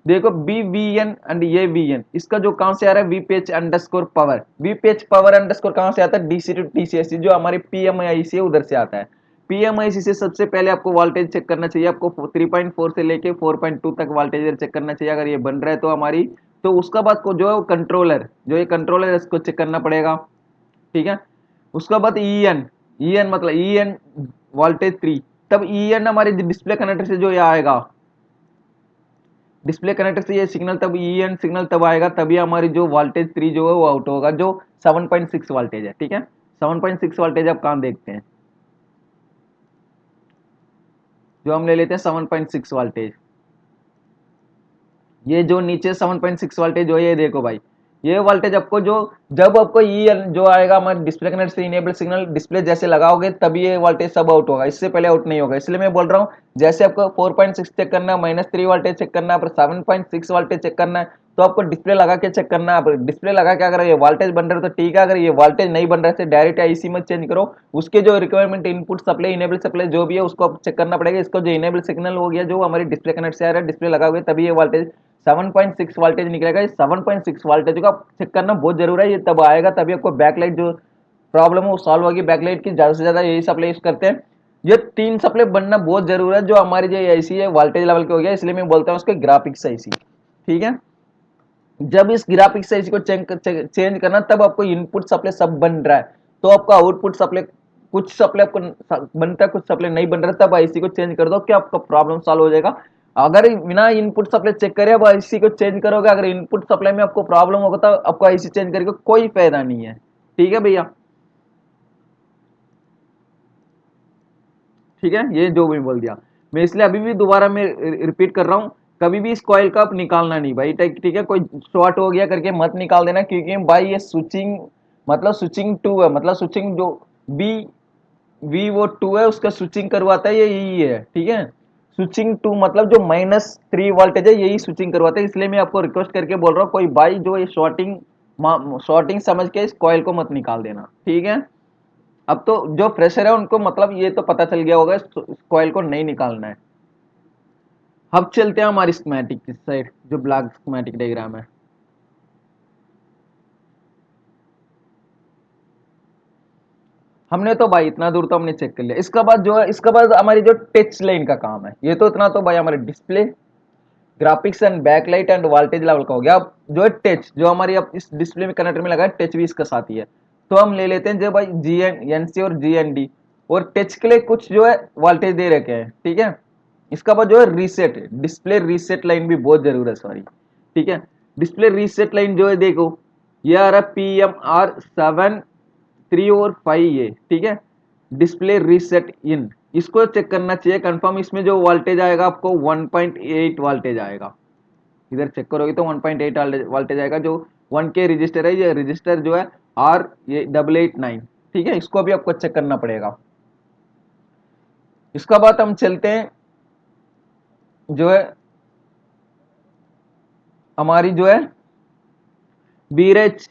देखो BVN एंड ये VN, इसका जो कहां से आ रहा है VPH_power, VPH_power_ कहां से आता है DC to TCSC, जो हमारी PMIC है उधर से आता है। PMIC से सबसे पहले आपको वोल्टेज चेक करना चाहिए, आपको 3.4 से लेके 4.2 तक वोल्टेज चेक करना चाहिए। अगर ये बन रहा है तो हमारी, तो उसका बाद को जो है कंट्रोलर, जो ये कंट्रोलर है इसको चेक करना पड़ेगा। ठीक है, उसका बाद EN मतलब EN वोल्टेज 3, तब EN हमारे डिस्प्ले कनेक्टर से जो ये आएगा, डिस्प्ले कनेक्टर से ये सिग्नल तब EN सिग्नल तब आएगा तभी हमारी जो वोल्टेज 3 जो है वो आउट होगा, जो 7.6 वोल्टेज है। ठीक है, 7.6 वोल्टेज आप कहां देखते हैं, जो हम ले लेते हैं 7.6 वोल्टेज, ये जो नीचे 7.6 वोल्टेज जो है ये देखो भाई, ये वोल्टेज आपको जो जब आपको जो आएगा हमारे डिस्प्ले कनेक्ट से इनेबल सिग्नल डिस्प्ले जैसे लगाओगे तभी ये वोल्टेज सब आउट होगा, इससे पहले आउट नहीं होगा। इसलिए मैं बोल रहा हूँ जैसे आपको 4.6 चेक करना है, -3 वोल्टेज चेक करना है, पर 7.6 वोल्टेज चेक करना है तो आपको डिस्प्ले लगा के चेक करना है। डिस्प्ले लगा के अगर ये वोल्टेज बन रहा है तो ठीक है, अगर ये वोल्टेज नहीं बन रहा है डायरेक्ट आईसी में चेंज करो, उसके जो requirement input supply enable supply जो भी है उसको आप चेक करना पड़ेगा। इसका जो इनेबल सिग्नल हो गया जो हमारी डिस्प्ले कनेक्ट से आ रहा है, डिस्प्ले लगाओगे तभी ये वोल्टेज 7.6 वोल्टेज निकलेगा। इस 7.6 वोल्टेज का चेक करना बहुत जरूरी है, ये तब आएगा तभी आपको बैकलाइट जो प्रॉब्लम है वो सॉल्व होगी। बैकलाइट की ज्यादा से ज्यादा यही सप्लाई यूज करते हैं, ये 3 सप्लाई बनना बहुत जरूरी है। जो हमारी जो आईसी है वोल्टेज लेवल के हो गया, इसलिए मैं बोलता हूँ उसके ग्राफिक्स आईसी। ठीक है, जब इस ग्राफिक्स आईसी को चेंज करना तब आपको इनपुट सप्लाई सब बन रहा है, तो आपका आउटपुट सप्लाई कुछ सप्लाई आपको बनता है कुछ सप्लाई नहीं बन रहा, तब आईसी को चेंज कर दो क्या आपका प्रॉब्लम सॉल्व हो जाएगा। अगर बिना इनपुट सप्लाई चेक करे अब आईसी को चेंज करोगे, अगर इनपुट सप्लाई में आपको प्रॉब्लम होगा तो आपको आईसी चेंज करके कोई फायदा नहीं है। ठीक है भैया, ठीक है, ये जो भी बोल दिया मैं, इसलिए अभी भी दोबारा मैं रिपीट कर रहा हूँ, कभी भी इस कॉइल का आप निकालना नहीं भाई। ठीक है, कोई शॉर्ट हो गया करके मत निकाल देना, क्योंकि भाई ये स्विचिंग मतलब स्विचिंग टू है, मतलब स्विचिंग जो बी वी वो टू है उसका स्विचिंग करवाता है, ये यही है। ठीक है, स्विचिंग टू मतलब जो -3 वोल्टेज है यही स्विचिंग करवाता है, इसलिए मैं आपको रिक्वेस्ट करके बोल रहा हूँ कोई भाई जो ये शॉर्टिंग समझ के इस कॉइल को मत निकाल देना। ठीक है, अब तो जो फ्रेशर है उनको मतलब ये तो पता चल गया होगा इस कॉइल को नहीं निकालना है। अब चलते हैं हमारी स्कीमेटिक की साइड, जो ब्लॉक स्कीमेटिक डायग्राम है। हमने तो भाई इतना दूर तो हमने चेक कर लिया, इसका बाद जो है, इसका बाद हमारी जो टच लाइन का काम है, ये तो इतना तो भाई हमारे display, graphics and backlight and voltage level का हो गया। अब जो है टच, जो हमारी अब इस डिस्प्ले में कनेक्टर में लगा है, टच भी इसका साथ ही है। तो हम ले लेते हैं जो भाई जी एन एन सी और जी एन डी, और टच के लिए कुछ जो है वोल्टेज दे रखे हैं। ठीक है, इसका बाद जो है रीसेट, डिस्प्ले रीसेट लाइन भी बहुत जरूर है, सॉरी। ठीक है, डिस्प्ले रीसेट लाइन जो है देखो, ये आ रहा है पी एम आर 7 3 और 5 ये। ठीक है, डिस्प्ले रीसेट इन, इसको चेक करना चाहिए कंफर्म, इसमें जो वोल्टेज आएगा आपको 1.8 वोल्टेज आएगा। इधर चेक करोगे तो 1.8 वोल्टेज आएगा। जो 1K रजिस्टर है, ये रजिस्टर जो है आर ये 889। ठीक है, इसको भी आपको चेक करना पड़ेगा। इसका बाद हम चलते हैं जो है हमारी जो है वीरेच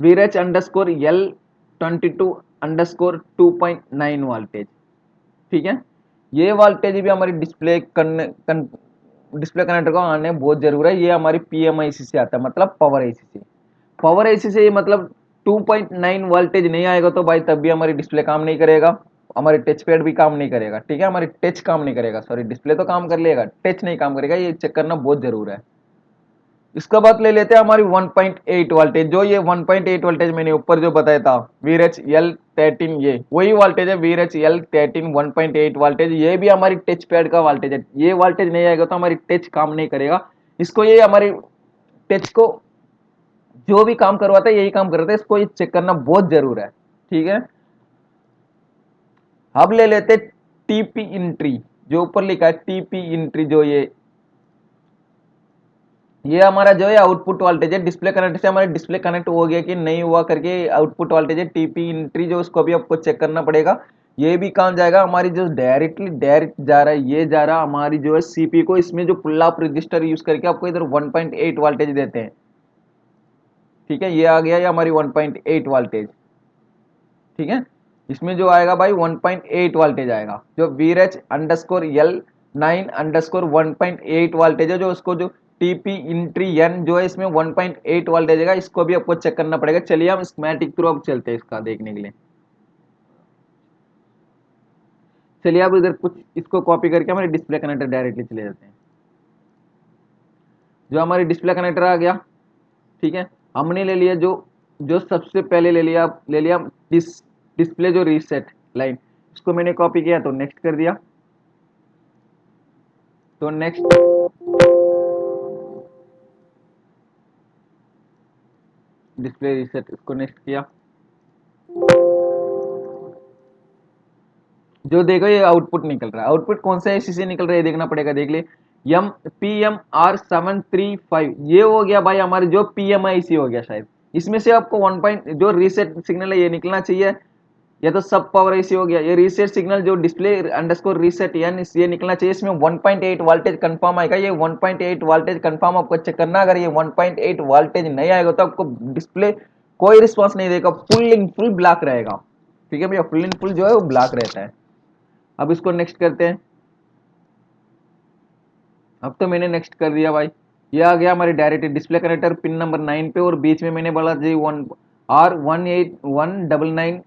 वीरेच अंडरस्कोर L22_2.9 वोल्टेज। ठीक है, ये वोल्टेज भी हमारी डिस्प्ले कनेक्टर को आने बहुत जरूर है। ये हमारी पीएमआईसी से आता है, मतलब पावर आईसी से। पावर आईसी से ये मतलब 2.9 वोल्टेज नहीं आएगा तो भाई तब भी हमारी डिस्प्ले काम नहीं करेगा, हमारी टच पैड भी काम नहीं करेगा। ठीक है, हमारी टच काम नहीं करेगा, सॉरी, डिस्प्ले तो काम कर लेगा, टच नहीं काम करेगा, ये चेक करना बहुत जरूर है। इसका बाद ले लेते हैं हमारी 1.8 वोल्टेज, जो ये 1.8 वोल्टेज मैंने ऊपर जो बताया था, वीरेच एल 13, ये वही वोल्टेज है, वीरेच एल 13 1.8 वोल्टेज। ये भी हमारी टच पैड का वोल्टेज है, ये वोल्टेज नहीं आएगा तो हमारी टच काम नहीं करेगा। इसको ये हमारी टच को जो भी काम करवाता है यही काम करता है, इसको ये चेक करना बहुत जरूर है। ठीक है, अब ले लेते टीपी इंट्री, जो ऊपर लिखा है टीपी इंट्री, जो ये हमारा जो है आउटपुट वोल्टेज है, डिस्प्ले कनेक्ट से हमारे डिस्प्ले कनेक्ट हो गया कि नहीं हुआ करके आउटपुट वोल्टेज है टीपी इंट्री, जो उसको भी आपको चेक करना पड़ेगा। ये भी कहाँ जाएगा, हमारी जो डायरेक्ट जा रहा है, ये जा रहा है हमारी जो है सीपी को, इसमें जो पुल अप रजिस्टर यूज करके आपको इधर 1.8 वोल्टेज देते हैं। ठीक है, ये आ गया ये हमारी 1.8 वोल्टेज। ठीक है, इसमें जो आएगा भाई 1.8 वोल्टेज आएगा, जो VRH_L9_1.8 वोल्टेज है, जो उसको जो टीपी इंट्री एन जो है इसमें 1.8 वोल्टेज है, इसको भी आपको चेक करना पड़ेगा। चलिए हम स्कीमेटिक थ्रू अब चलते हैं इसका देखने के लिए। चलिए अब इधर कुछ इसको कॉपी करके हमारे डिस्प्ले कनेक्टर डायरेक्टली चले जाते हैं। जो हमारी डिस्प्ले कनेक्टर आ गया, ठीक है, हमने ले लिया जो जो सबसे पहले ले लिया डिस्प्ले जो रीसेट लाइन, इसको मैंने कॉपी किया तो नेक्स्ट कर दिया, तो नेक्स्ट डिस्प्ले रीसेट, इसको नेक्स्ट किया। जो देखो ये आउटपुट निकल रहा है, आउटपुट कौन सा एसी से निकल रहा है ये देखना पड़ेगा, देख ले। एम PM R735 ये हो गया भाई हमारे जो PMIC हो गया शायद, इसमें से आपको 1 पॉइंट जो रीसेट सिग्नल है ये निकलना चाहिए, या तो सब पावर एसी हो गया, ये रीसेट सिग्नल जो डिस्प्ले अंडरस्कोर रीसेट यानी ये निकलना चाहिए, इसमें 1.8 वोल्टेज कंफर्म आएगा। ये 1.8 वोल्टेज कंफर्म आपको चेक करना, अगर ये 1.8 वोल्टेज नहीं आएगा तो आपको डिस्प्ले कोई रिस्पांस नहीं देगा, फुल इन फुल ब्लैक रहेगा। ठीक है भैया, फुल इन फुल जो है वो ब्लैक रहता है। अब इसको नेक्स्ट करते हैं। अब तो मैंने नेक्स्ट कर दिया भाई, ये आ गया हमारी direct display connector pin number 9 पे, और बीच में मैंने बोला जी R18199,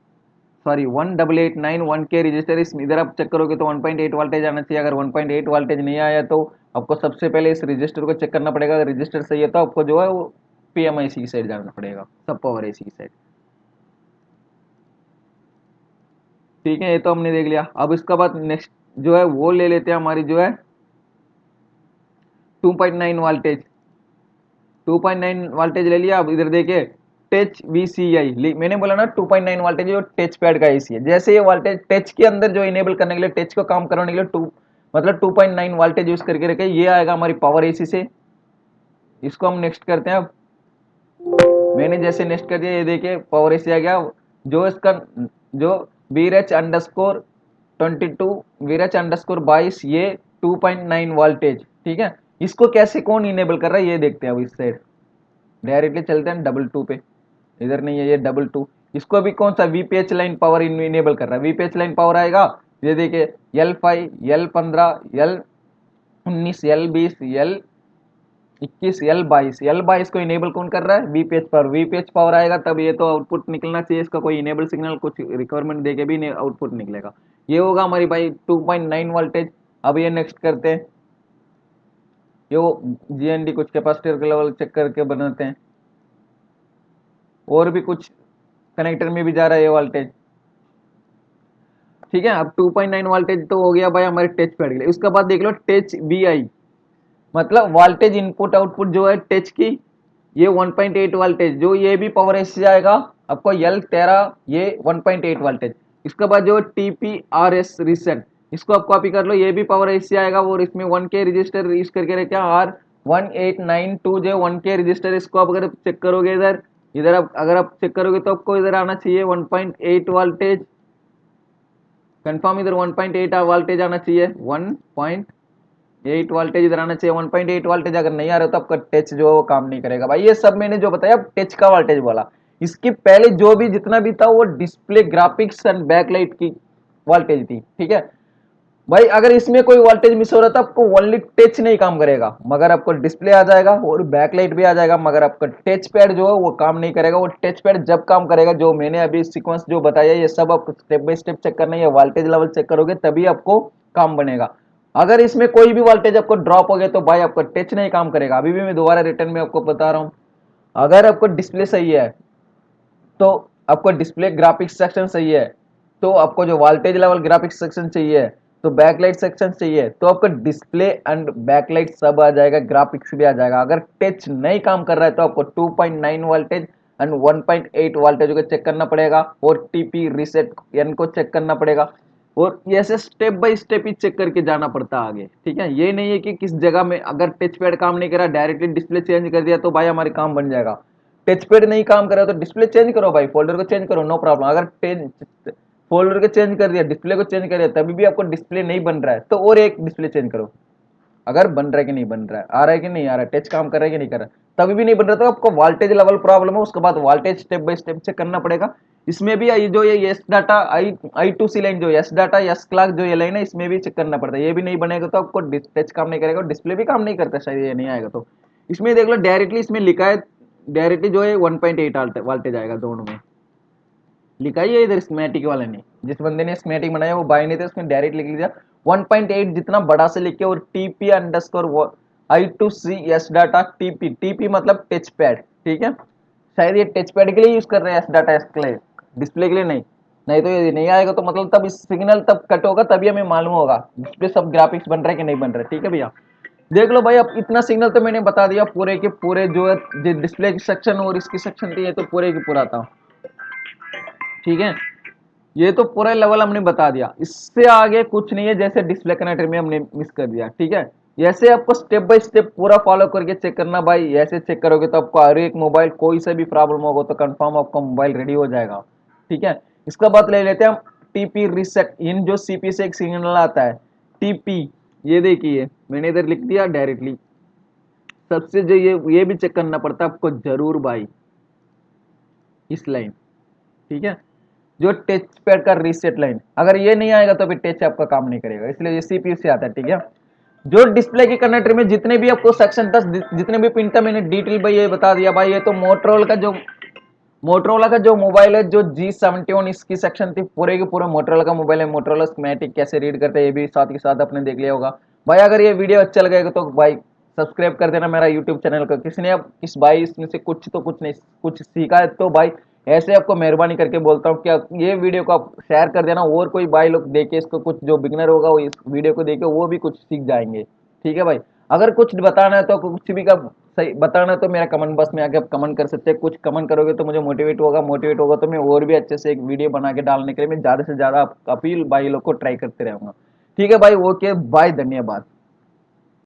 सॉरी 1889 रजिस्टर, इस इधर आप चेक करोगे तो 1.8 वोल्टेज आना चाहिए। अगर 1.8 वोल्टेज नहीं आया तो आपको सबसे पहले इस रजिस्टर को चेक करना पड़ेगा, अगर रजिस्टर सही है तो आपको जो है वो पीएमआईसी की साइड जाना पड़ेगा, सब पावर एसी की साइड। ठीक है, ये तो हमने देख लिया। अब इसका बाद नेक्स्ट जो है वो ले लेते हैं हमारी जो है 2.9 वोल्टेज, 2.9 वोल्टेज ले लिया। अब इधर देखिए टच VCI, मैंने बोला ना 2.9 वोल्टेज जो टच पैड का एसी है। जैसे ये वोल्टेज टच के अंदर जो इनेबल करने के लिए, टच को काम कराने के लिए मतलब 2.9 वोल्टेज यूज करके रखे, ये आएगा हमारी पावर एसी से। इसको हम नेक्स्ट करते हैं। अब मैंने जैसे नेक्स्ट कर दिया, ये देखिए पावर एसी आ गया। जो इसका जो VRH_22 ये 2.9 वोल्टेज, ठीक है। इसको कैसे कौन इनेबल कर रहा है ये देखते हैं। अब इस साइड डायरेक्टली चलते हैं डबल टू पे, इधर नहीं है ये डबल टू। इसको भी कौन सा VPH लाइन पावर इनेबल कर रहा है। VPH लाइन पावर आएगा, ये देखिए L5, L15, L19, L20, L21, L22 को इनेबल कौन कर रहा है, VPH पावर। VPH पावर आएगा तब ये तो आउटपुट निकलना चाहिए, इसका कोई इनेबल सिग्नल कुछ रिक्वायरमेंट देके भी आउटपुट निकलेगा। ये होगा हमारी भाई 2.9 वोल्टेज। अब ये नेक्स्ट करते हैं, ये GND कुछ कैपेसिटर के लेवल चेक करके बनाते हैं। और भी कुछ कनेक्टर में भी जा रहा है ये वोल्टेज, ठीक है। अब 2.9 वोल्टेज तो हो गया भाई हमारे टच पैड के लिए। उसके बाद देख लो टच VI, मतलब वोल्टेज इनपुट आउटपुट जो है टच की, ये 1.8 वोल्टेज, जो ये भी पावर एसी आएगा आपको L13, ये 1.8 वोल्टेज। इसके बाद जो TPRS रीसेट, इसको आप कॉपी कर लो, ये भी पावर एसी आएगा। और इसमें 1K रजिस्टर यूज करके रखे R1892J 1K रजिस्टर। इसको आप अगर चेक करोगे इधर इधर आप अगर आप चेक करोगे तो आपको इधर आना चाहिए 1.8 वोल्टेज, कंफर्म इधर 1.8 वोल्टेज आना चाहिए, 1.8 वोल्टेज इधर आना चाहिए। 1.8 वोल्टेज अगर नहीं आ रहा तो आपका टच जो काम नहीं करेगा भाई। ये सब मैंने जो बताया टच का वोल्टेज बोला। इसके पहले जो भी जितना भी था वो डिस्प्ले ग्राफिक्स एंड बैकलाइट की वोल्टेज थी, ठीक है भाई। अगर इसमें कोई वोल्टेज मिस हो रहा था आपको ओनली टच नहीं काम करेगा, मगर आपको डिस्प्ले आ जाएगा और बैकलाइट भी आ जाएगा, मगर आपका टच पैड जो है वो काम नहीं करेगा। वो टच पैड जब काम करेगा, जो मैंने अभी सीक्वेंस जो बताया ये सब आपको स्टेप बाय स्टेप चेक करना है। वोल्टेज लेवल चेक करोगे तभी आपको काम बनेगा। अगर इसमें कोई भी वोल्टेज आपको ड्रॉप हो गया तो भाई आपका टच नहीं काम करेगा। अभी भी मैं दोबारा रिटर्न में आपको बता रहा हूँ, अगर आपको डिस्प्ले सही है तो आपको डिस्प्ले ग्राफिक्स सेक्शन चाहिए, तो आपको जो वोल्टेज लेवल ग्राफिक्स सेक्शन चाहिए, तो बैकलाइट सेक्शन चाहिए, तो आपका डिस्प्ले एंड बैकलाइट सब आ जाएगा, ग्राफिक्स भी आ जाएगा। अगर टच नहीं काम कर रहा है तो आपको 2.9 वोल्टेज एंड 1.8 वोल्टेज को चेक करना पड़ेगा, और TP रीसेट N को चेक करना पड़ेगा। और ऐसे स्टेप बाय स्टेप ही चेक करके जाना पड़ता है आगे, ठीक है। ये नहीं है कि किस जगह में अगर टच पैड काम नहीं करा डायरेक्टली डिस्प्ले चेंज कर दिया तो भाई हमारे काम बन जाएगा। टच पैड नहीं काम कर रहा तो डिस्प्ले चेंज करो भाई, फोल्डर को चेंज करो, नो प्रॉब्लम। अगर फोल्डर को चेंज कर दिया, डिस्प्ले को चेंज कर दिया, तभी भी आपको डिस्प्ले नहीं बन रहा है तो और एक डिस्प्ले चेंज करो। अगर बन रहा है कि नहीं बन रहा है, आ रहा है कि नहीं आ रहा है, टच काम कर रहा है कि नहीं कर रहा है, तभी भी नहीं बन रहा तो आपको वोल्टेज लेवल प्रॉब्लम है। उसके बाद voltage step by step check करना पड़ेगा। इसमें भी जो ये एस डाटा I2C लाइन, जो एस डाटा एस क्लॉक जो ये लाइन है, इसमें भी चेक करना पड़ता है। ये भी नहीं बनेगा तो आपको टच काम नहीं करेगा, डिस्प्ले भी काम नहीं करता शायद, ये नहीं आएगा तो। इसमें देख लो डायरेक्टली इसमें लिखा है, डायरेक्टली जो है 1.8 वोल्टेज आएगा दोनों में, लिखा ही है इधर स्कीमेटिक वाले ने। जिस बंदे ने स्कीमेटिक बनाया वो बाय नहीं थे, उसमें डायरेक्ट लिख लिया 1.8 जितना बड़ा से लिख के, और TP_I2C एस डाटा TP मतलब टच पैड, ठीक है। शायद ये टच पैड के लिए यूज कर रहे हैं एस डाटा, एस के लिए, डिस्प्ले के लिए नहीं। नहीं तो ये नहीं आएगा तो मतलब तब इस सिग्नल तब कट होगा तभी हमें मालूम होगा डिस्प्ले सब ग्राफिक्स बन रहा है कि नहीं बन रहा है, ठीक है भैया। देख लो भाई, अब इतना सिग्नल तो मैंने बता दिया, पूरे के पूरे जो है डिस्प्ले की सेक्शन और इसकी सेक्शन थी, ये तो पूरे की पूरा था, ठीक है। ये तो पूरा लेवल हमने बता दिया, इससे आगे कुछ नहीं है। जैसे डिस्प्ले कनेक्टर में हमने मिस कर दिया, ठीक है। ऐसे आपको स्टेप बाय स्टेप पूरा फॉलो करके चेक करना भाई। ऐसे चेक करोगे तो आपको हर एक मोबाइल कोई सा भी प्रॉब्लम होगा तो कंफर्म आपका मोबाइल रेडी हो जाएगा, ठीक है। इसका बात ले लेते हैं हम TP रीसेट। इन जो CP से एक सिग्नल आता है TP, ये देखिए मैंने इधर लिख दिया डायरेक्टली। सबसे जो ये भी चेक करना पड़ता है आपको जरूर भाई, इस लाइन, ठीक है, जो टच पैड का रीसेट लाइन। अगर ये नहीं आएगा तो फिर टच आपका काम नहीं करेगा, इसलिए ये CPU से आता है, ठीक है। जो डिस्प्ले के कनेक्टर में जितने भी आपको सेक्शन 10 जितने भी पिन था मैंने डिटेल भाई ये बता दिया भाई। ये तो मोटरोला का जो मोबाइल है, जो G71 इसकी सेक्शन थी, पूरे के पूरे मोटरोला का मोबाइल है। मोटरोला स्कीमेटिक कैसे रीड करते हैं ये भी साथ के साथ आपने देख लिया होगा भाई। अगर ये वीडियो अच्छा लगेगा तो भाई सब्सक्राइब कर देना मेरा यूट्यूब चैनल का। किसी ने अब किस भाई इसमें से कुछ नहीं कुछ सीखा है तो भाई ऐसे आपको मेहरबानी करके बोलता हूँ कि ये वीडियो को आप शेयर कर देना, और कोई भाई लोग देखे इसको, कुछ जो बिगनर होगा वो इस वीडियो को देखे वो भी कुछ सीख जाएंगे, ठीक है भाई। अगर कुछ बताना है तो कुछ भी का सही बताना है तो मेरा कमेंट बॉक्स में आके आप कमेंट कर सकते हैं। कुछ कमेंट करोगे तो मुझे मोटिवेट होगा तो मैं और भी अच्छे से एक वीडियो बना के डालने के लिए मैं ज़्यादा से ज़्यादा अपील भाई लोग को ट्राई करते रहूँगा। ठीक है भाई, ओके बाय, धन्यवाद।